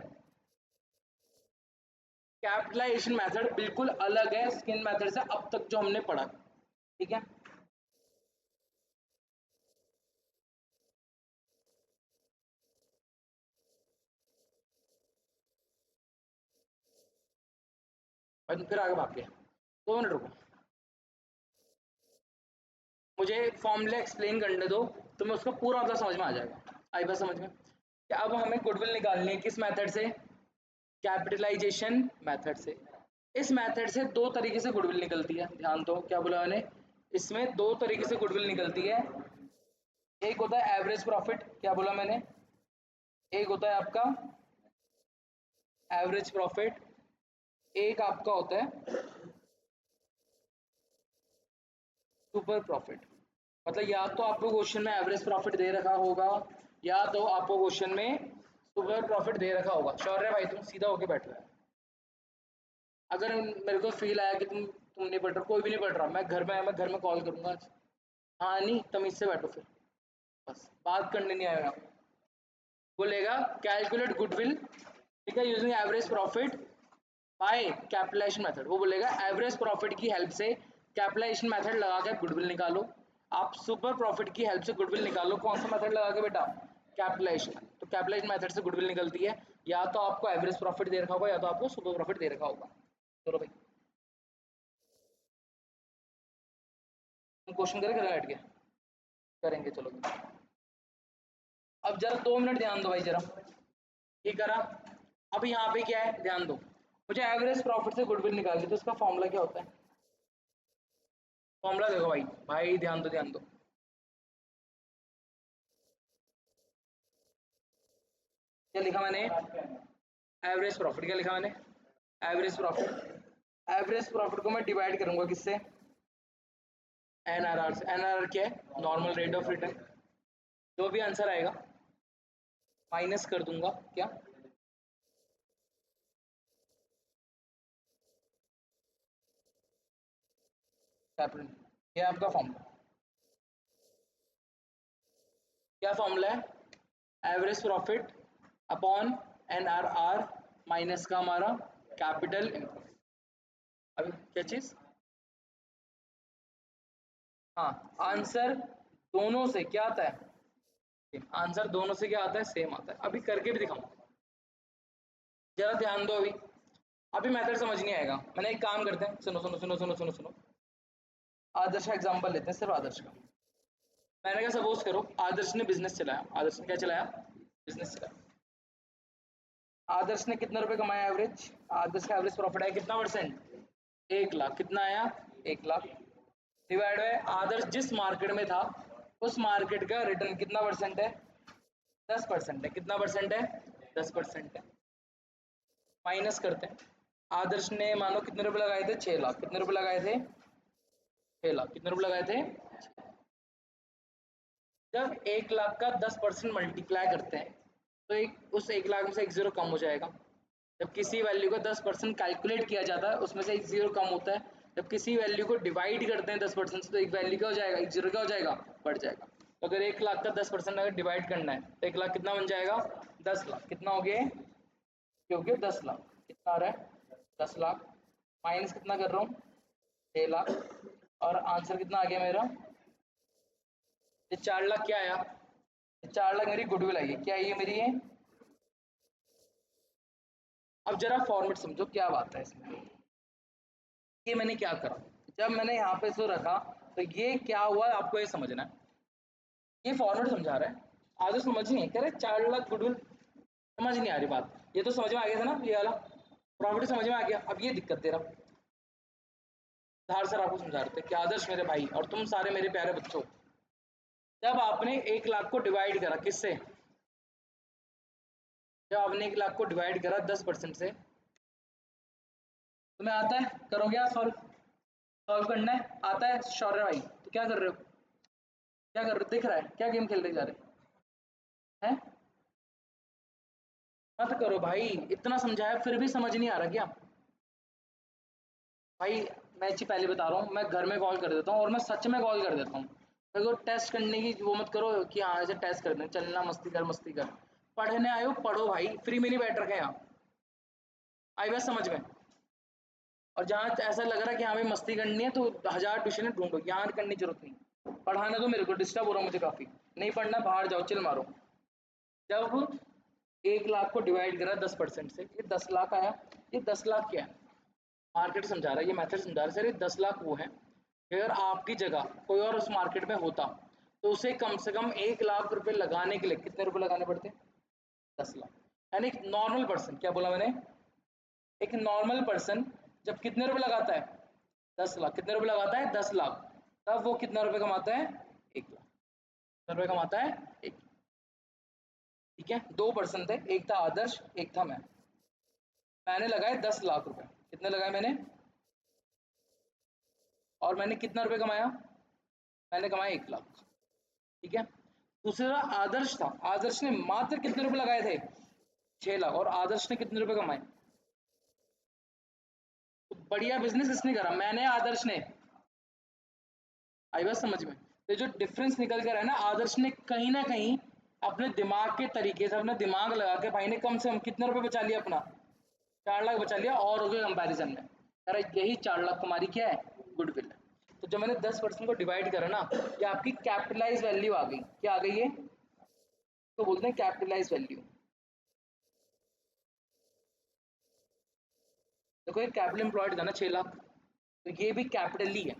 कैपिटलाइजेशन मेथड, बिल्कुल अलग है स्किन मेथड से अब तक जो हमने पढ़ा, ठीक है। और फिर आगे भाग गया। 2 मिनट रुको, मुझे फॉर्मूला एक्सप्लेन करने दो, तो मैं उसका पूरा मतलब समझ में आ जाएगा। आई बात समझ में कि अब हमें गुडविल निकालनी है किस मेथड से, कैपिटलाइजेशन मेथड से। इस मेथड से 2 तरीके से गुडविल निकलती है, ध्यान दो क्या बोला मैंने, इसमें 2 तरीके से गुडविल निकलती है। एक होता है एवरेज प्रॉफिट, क्या बोला मैंने, एक होता है आपका एवरेज प्रॉफिट, एक आपका होता है सुपर प्रॉफिट। मतलब या तो आपको क्वेश्चन में एवरेज प्रॉफिट दे रखा होगा, या तो आपको क्वेश्चन में सुपर प्रॉफिट दे रखा होगा। श्योर है भाई, तुम सीधा होके बैठ रहे हो। अगर मेरे को फील आया कि तुम नहीं पढ़ रहे, कोई भी नहीं पढ़ रहा, मैं घर में कॉल करूंगा आज। हाँ नहीं, तमीज से बैठो फिर, बस बात करने नहीं आएगा। बोलेगा कैलकुलेट गुडविल, ठीक है, using average profit by capitalisation method. वो बोलेगा एवरेज प्रॉफिट की हेल्प से कैपिटलाइजेशन मेथड लगा के गुडविल निकालो। आप सुपर प्रॉफिट की हेल्प से गुडविल निकालो, कौन सा मेथड लगा के बेटा, कैपिटलाइजेशन। तो कैपिटलाइजेशन मेथड से गुडविल निकलती है, या तो आपको एवरेज प्रॉफिट दे रखा होगा, या तो आपको सुपर प्रॉफिट दे रखा होगा। चलो भाई, हम क्वेश्चन करें, बैठ के करेंगे, चलो। अब जरा 2 मिनट ध्यान दो भाई जरा, ये करा। अब यहाँ पे क्या है, ध्यान दो, मुझे एवरेज प्रॉफिट से गुडविल निकालनी, तो इसका फॉर्मूला क्या होता है। फॉर्मूला देखो भाई, भाई ध्यान दो ध्यान दो, क्या लिखा मैंने, एवरेज प्रॉफिट। क्या लिखा मैंने, एवरेज प्रॉफिट। एवरेज प्रॉफिट को मैं डिवाइड करूंगा किससे, एनआरआर से। एनआरआर क्या है, नॉर्मल रेट ऑफ रिटर्न। जो भी आंसर आएगा माइनस कर दूंगा, क्या, कैपिटल। ये आपका फॉर्मूला, क्या फॉर्मूला है, average profit upon NRR minus का हमारा कैपिटल इनपुट। अभी क्या चीज, हाँ, आंसर दोनों से क्या आता है, आंसर दोनों से क्या आता है, सेम आता है। अभी करके भी दिखाऊंगा, जरा ध्यान दो। अभी मेथड समझ नहीं आएगा, मैंने एक काम करते हैं, सुनो सुनो सुनो सुनो सुनो सुनो, आदर्श का एग्जांपल लेते हैं, सिर्फ आदर्श का। मैंने क्या, सपोज करो आदर्श ने बिजनेस चलाया, आदर्श ने क्या चलाया, बिजनेस चलाया। आदर्श ने कितना रुपए कमाया एवरेज, आदर्श का एवरेज प्रॉफिट आया कितना परसेंट, 1 लाख। कितना आया, 1 लाख। डिवाइड बाय आदर्श जिस मार्केट में था, उस मार्केट का रिटर्न कितना परसेंट है, 10% है। कितना परसेंट है, 10% है। माइनस करते हैं, आदर्श ने मानो कितने रुपए लगाए थे, 6 लाख। कितने रुपए लगाए थे, 6 लाख। कितने रुपए लगाए थे, जब 1 लाख का 10% मल्टीप्लाई करते हैं, तो एक उस 1 लाख में से एक जीरो कम हो जाएगा। जब किसी वैल्यू का 10% कैलकुलेट किया जाता है, उसमें से एक जीरो कम होता है। जब किसी वैल्यू को डिवाइड करते हैं 10% से, तो एक वैल्यू क्या हो जाएगा, एक जीरो क्या हो जाएगा, बढ़ जाएगा। तो अगर 1 लाख का 10% अगर डिवाइड करना है, तो 1 लाख कितना बन जाएगा, 10 लाख। कितना हो गया, क्योंकि 10 लाख कितना आ रहा है, 10 लाख। माइनस कितना कर रहा हूँ, 6 लाख। और आंसर कितना आ गया मेरा, ये 4 लाख क्या आया, 4 लाख मेरी गुडविल आई है। क्या आई है मेरी ये। अब जरा फॉर्मेट समझो, क्या बात है इसमें। ये मैंने क्या करा, जब मैंने यहाँ पे इसको रखा, तो ये क्या हुआ आपको ये समझना है। ये फॉर्मेट समझा रहा है, आगे समझ नहीं है, कह रहे 4 लाख गुडविल, समझ नहीं आ रही बात। ये तो समझ में आ गया था ना, ये वाला प्रॉफिट समझ में आ गया। अब ये दिक्कत दे रहा, धार सर आपको समझा रहे थे कि आदर्श मेरे भाई और तुम सारे मेरे प्यारे बच्चों, जब आपने 1 लाख को डिवाइड करा किससे, जब आपने 1 लाख को डिवाइड करा 10% से, तुम्हें आता है, करोगे आप सॉल्व, सॉल्व करना है, आता है शौर्य भाई, तो क्या कर रहे हो, क्या कर रहे हो, दिख रहा है क्या, गेम खेलते जा रहे हैं। मत करो भाई, इतना समझाया फिर भी समझ नहीं आ रहा क्या भाई। मैं अच्छी पहले बता रहा हूँ, मैं घर में कॉल कर देता हूँ, और मैं सच में कॉल कर देता हूँ। मेरे को टेस्ट करने की वो मत करो कि हाँ ऐसे टेस्ट कर दें, चलना मस्ती कर मस्ती कर। पढ़ने आयो पढ़ो भाई, फ्री में नहीं बैठ रखे यहाँ। आई बात समझ में। और जहाँ ऐसा लग रहा है कि हाँ भाई मस्ती करनी है, तो 1000 ट्यूशन ढूंढो, यहाँ करने की जरूरत नहीं। पढ़ाना तो मेरे को डिस्टर्ब हो रहा हूँ मुझे काफी, नहीं पढ़ना बाहर जाओ, चिल मारो। जब 1 लाख को डिवाइड करा 10% से, ये 10 लाख आया। ये 10 लाख क्या है, मार्केट समझा रहा है, ये मेथड समझा रहा है सर। ये 10 लाख वो है, अगर आपकी जगह कोई और उस मार्केट में होता तो उसे कम से कम 1 लाख रुपए लगाने के लिए कितने रुपए लगाने पड़ते? 10 लाख। यानी एक नॉर्मल पर्सन, क्या बोला मैंने, एक नॉर्मल पर्सन जब कितने रुपए लगाता है? 10 लाख। कितने रुपए लगाता है? 10 लाख। तब वो कितना रुपए कमाता है? 1 लाख। कितना रुपए कमाता है? 1। ठीक है, दो पर्सन थे, एक था आदर्श, एक था मैं। मैंने लगाए 10 लाख रुपए। कितने लगाए मैंने? और मैंने कितना रुपए कमाया? मैंने कमाया 1 लाख। ठीक है। दूसरा आदर्श था, आदर्श ने मात्र कितने रुपए लगाए थे? 6 लाख। और आदर्श ने कितने रुपए कमाए? तो बढ़िया बिजनेस किसने करा? मैंने, आदर्श ने। आई बात समझ में? तो जो डिफरेंस निकल कर है ना, आदर्श ने कहीं ना कहीं अपने दिमाग के तरीके से, अपना दिमाग लगा के भाई ने कम से कम कितने रुपए बचा लिया अपना? 4 लाख बचा लिया। और हो गए कंपैरिजन में, अरे यही 4 लाख तुम्हारी क्या है? गुडविल है। तो जब मैंने 10% को डिवाइड करा ना, ये आपकी कैपिटलाइज वैल्यू आ गई। क्या आ गई है? तो बोलते हैं कैपिटलाइज वैल्यू। देखो ये कैपिटल एम्प्लॉयड था ना 6 लाख, तो ये भी कैपिटल ही है।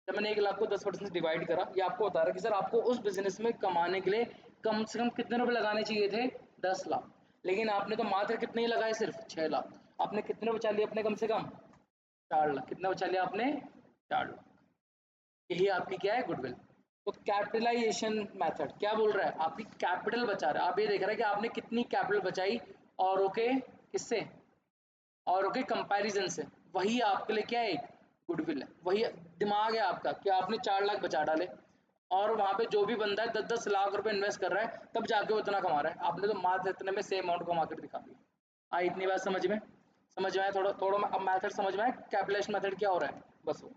जब मैंने 1 लाख को 10% से डिवाइड करा, ये आपको बता रहा है कि सर आपको उस बिजनेस में कमाने के लिए कम से कम कितने रुपए लगाने चाहिए थे? 10 लाख। लेकिन आपने तो मात्र कितने ही लगाए? सिर्फ 6 लाख। आपने कितने बचा लिए अपने? कम से कम 4 लाख। कितना बचा लिया आपने? 4 लाख। यही आपकी क्या है? गुडविल। तो कैपिटलाइजेशन मेथड क्या बोल रहा है? आपकी कैपिटल बचा रहा है। आप ये देख रहे हैं कि आपने कितनी कैपिटल बचाई, और ओके किससे? और ओके कंपैरिजन से। वही आपके लिए क्या है? एक गुडविल है। वही दिमाग है आपका कि आपने 4 लाख बचा डाले, और वहां पे जो भी बंदा है 10-10 लाख रुपए इन्वेस्ट कर रहा है, तब जाके वो इतना कमा रहा है। आपने तो मात्र इतने में सेम अमाउंट कमा कर दिखा दिया। आई इतनी बात समझ में? समझ में आया? थोड़ा थोड़ा अब मैथड समझ में आया कैपिटलेशन मेथड क्या हो रहा है? बस वो।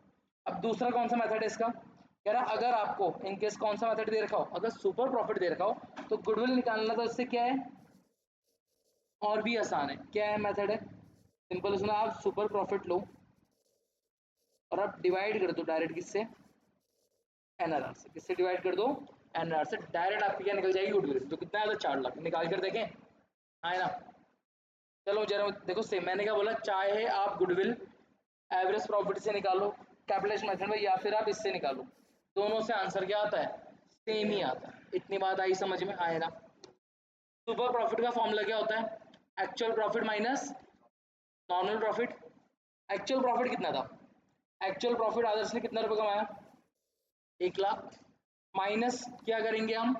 अब दूसरा कौन सा मेथड है इसका? कह रहा अगर आपको इनकेस कौन सा मेथड दे रखा हो, अगर सुपर प्रॉफिट दे रखा हो, तो गुडविल निकालना तो इससे क्या है? और भी आसान है। क्या है मेथड है? सिंपल, उसमें आप सुपर प्रॉफिट लो और आप डिवाइड कर दो डायरेक्ट किससे? एनआरआर से। किससे डिवाइड कर दो? एनआरआर से। डायरेक्ट आपकी क्या निकल जाएगी? गुडविल। तो कितना है? तो 4 लाख। निकाल कर देखें, है ना? चलो जरा देखो, सेम मैंने क्या बोला, चाहे आप गुडविल एवरेज प्रॉफिट से निकालो कैपिटलाइजेशन मेथड में, या फिर आप इससे निकालो, दोनों से आंसर क्या आता है? सेम ही आता है। इतनी बात आई समझ में? आए ना? सुपर प्रॉफिट का फॉर्मूला क्या होता है? Actual profit minus normal profit. Actual profit कितना था? एक्चुअल प्रॉफिट आदर्श ने कितना रुपए कमाया? 1 लाख। माइनस क्या करेंगे हम?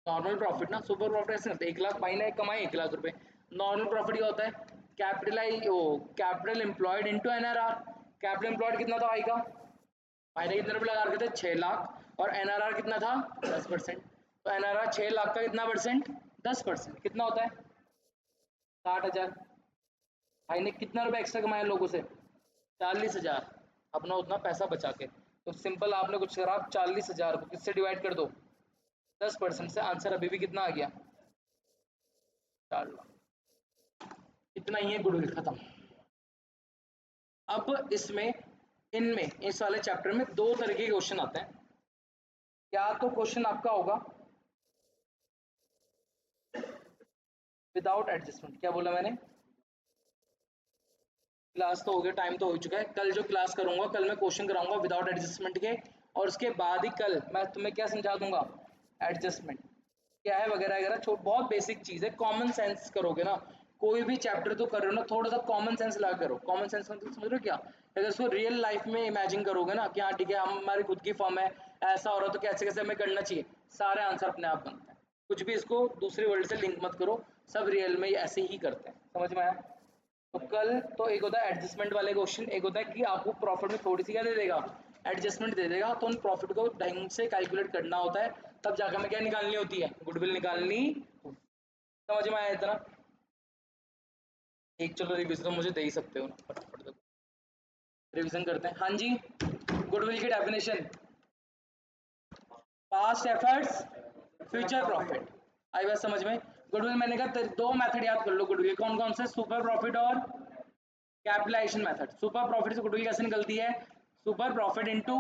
नॉर्मल प्रॉफिट ना। सुपर प्रॉफिट ऐसे नहीं, 1 लाख माइनस कमाए 1 लाख रुपए। नॉर्मल प्रॉफिट क्या होता है? कैपिटलाइज ओ capital employed into NRR. Capital employed कितना था भाई का? भाई ने कितने रुपए लगा रखे थे? 6 लाख। और एनआरआर कितना था? 10%। तो एनआरआर 6 लाख का कितना परसेंट? 10%। कितना होता है? 60,000। भाई ने कितना रुपए एक्स्ट्रा कमाया लोगों से? 40,000। अपना उतना पैसा बचा के। तो सिंपल आपने कुछ करा, 40,000 को किससे डिवाइड कर दो? 10% से। आंसर अभी भी कितना आ गया? 4 लाख। इतना ही है गुडविल, खत्म। अब इसमें, इनमें, इस वाले चैप्टर में दो तरह के क्वेश्चन आते हैं। या तो क्वेश्चन आपका होगा विदाउट एडजस्टमेंट। क्या बोला मैंने? क्लास तो हो गया, टाइम तो हो चुका है। कल जो क्लास करूंगा, कल मैं क्वेश्चन कराऊंगा विदाउट एडजस्टमेंट के, और उसके बाद ही कल मैं तुम्हें क्या समझा दूंगा? एडजस्टमेंट क्या है वगैरह वगैरह। बहुत बेसिक चीज है, कॉमन सेंस करोगे ना। कोई भी चैप्टर तो कर रहे हो ना, थोड़ा सा कॉमन सेंस लगा करो। कॉमन सेंस मतलब समझ रहे हो क्या? अगर उसको रियल लाइफ में इमेजिन करोगे ना कि हाँ ठीक है, हम हमारी खुद की फर्म है, ऐसा हो रहा है तो कैसे कैसे हमें करना चाहिए, सारे आंसर अपने आप बनते हैं। कुछ भी इसको दूसरे वर्ल्ड से लिंक मत करो, सब रियल में ऐसे ही करते हैं। समझ में आया? तो कल तो एक होता है एडजस्टमेंट वाले क्वेश्चन, एक होता है कि आपको प्रॉफिट में थोड़ी सी क्या दे देगा? एडजस्टमेंट दे देगा। तो उन प्रॉफिट को ढंग से कैलकुलेट करना होता है, तब जाकर हमें क्या निकालनी होती है? गुडविल निकालनी। समझ में आया इतना? एक चलो रिविजन तो मुझे दे ही सकते हो ना, फटाफट से रिविजन करते हैं। हाँ जी, गुडविल की definition, past efforts future profit. आई बात समझ में? गुडविल मैंने कहा दो मेथड याद कर लो गुडविल, कौन कौन से? सुपर प्रॉफिट और कैपिटलाइजेशन मेथड। सुपर प्रॉफिट से गुडविल कैसे निकलती है? Super profit into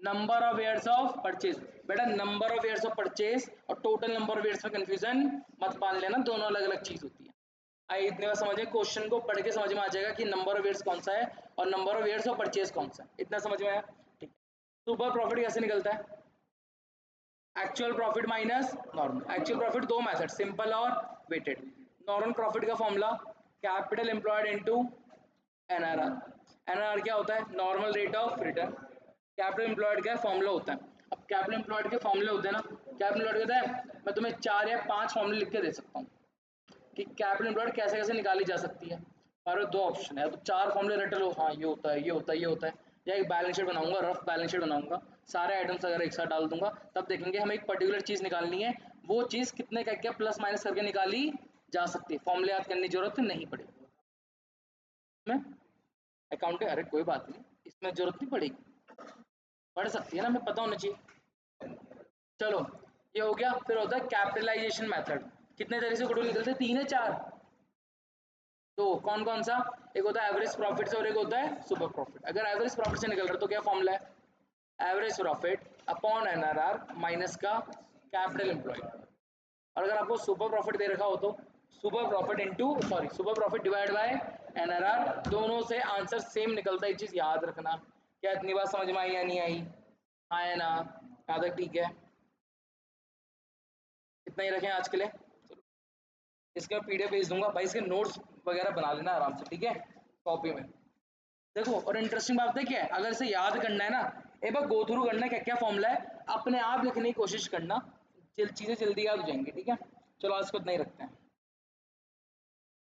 number of years of purchase. बेटा number of years of purchase और टोटल नंबर ऑफ ईयर्स में कंफ्यूजन मत पाल लेना, दोनों अलग अलग चीज होती है। आई इतनी बार समझ में, क्वेश्चन को पढ़ के समझ में आ जाएगा कि नंबर ऑफ ईयर्स कौन सा है और number of years of purchase कौन सा है। इतना समझ में आया? ठीक है। सुपर प्रॉफिट कैसे निकलता है? Actual profit minus normal. Actual profit दो मेथड, सिंपल और वेटेड। नॉर्मल प्रॉफिट का formula capital employed into NRR. NRR क्या होता है? Normal rate of return. Capital employed का फॉर्मूला होता है। अब कैपिटल एम्प्लॉयड के फॉर्मूले होते हैं ना, कैपिटल एम्प्लॉयड होता है, मैं तुम्हें 4 या 5 फॉर्मूले लिख के दे सकता हूँ कि कैपिटल एम्प्लॉयड कैसे कैसे निकाली जा सकती है। और दो ऑप्शन है, तो 4 फॉर्मूले रट लो, हाँ ये होता है, ये होता है, ये होता है। या एक बैलेंस शीट बनाऊंगा, रफ बैलेंस शीट बनाऊंगा, सारे आइटम्स अगर एक साथ डाल दूंगा, तब देखेंगे हमें एक पर्टिकुलर चीज निकालनी है, वो चीज कितने का क्या प्लस माइनस करके निकाली जा सकती है। फॉर्मूले याद करने की जरूरत नहीं पड़ेगी। में अकाउंटिंग, अरे कोई बात नहीं, इसमें जरूरत नहीं पड़ेगी, पढ़ सकती है ना, हमें पता होना चाहिए। चलो ये हो गया। फिर होता है कैपिटलाइजेशन मेथड। कितने तरीके से गुडविल निकलते हैं? 3 है 4? तो कौन कौन सा? एक होता है एवरेज प्रॉफिट से और एक होता है सुपर प्रॉफिट। अगर एवरेज प्रॉफिट से निकल रहा है तो क्या फॉर्मूला है? Average profit upon NRR minus का कैपिटल एम्प्लॉयड। और अगर आपको सुपर प्रॉफिट दे रखा हो तो super profit into sorry super profit divide by NRR, दोनों से आंसर सेम निकलता है। ये चीज याद रखना। क्या इतनी बात समझ में आई या नहीं आई? आया ना? यहाँ तक ठीक है? इतना ही रखें आज के लिए। इसके मैं पीडीएफ भेज दूंगा भाई, इसके नोट्स वगैरह बना लेना आराम से, ठीक है, कॉपी में। देखो और इंटरेस्टिंग बात है क्या है, अगर इसे याद करना है ना, एक बार गो थ्रू करना है क्या क्या फॉर्मूला है, अपने आप लिखने की कोशिश करना, चीजें जल्दी याद हो जाएंगी। ठीक है, चलो आज को इतना ही रखते हैं।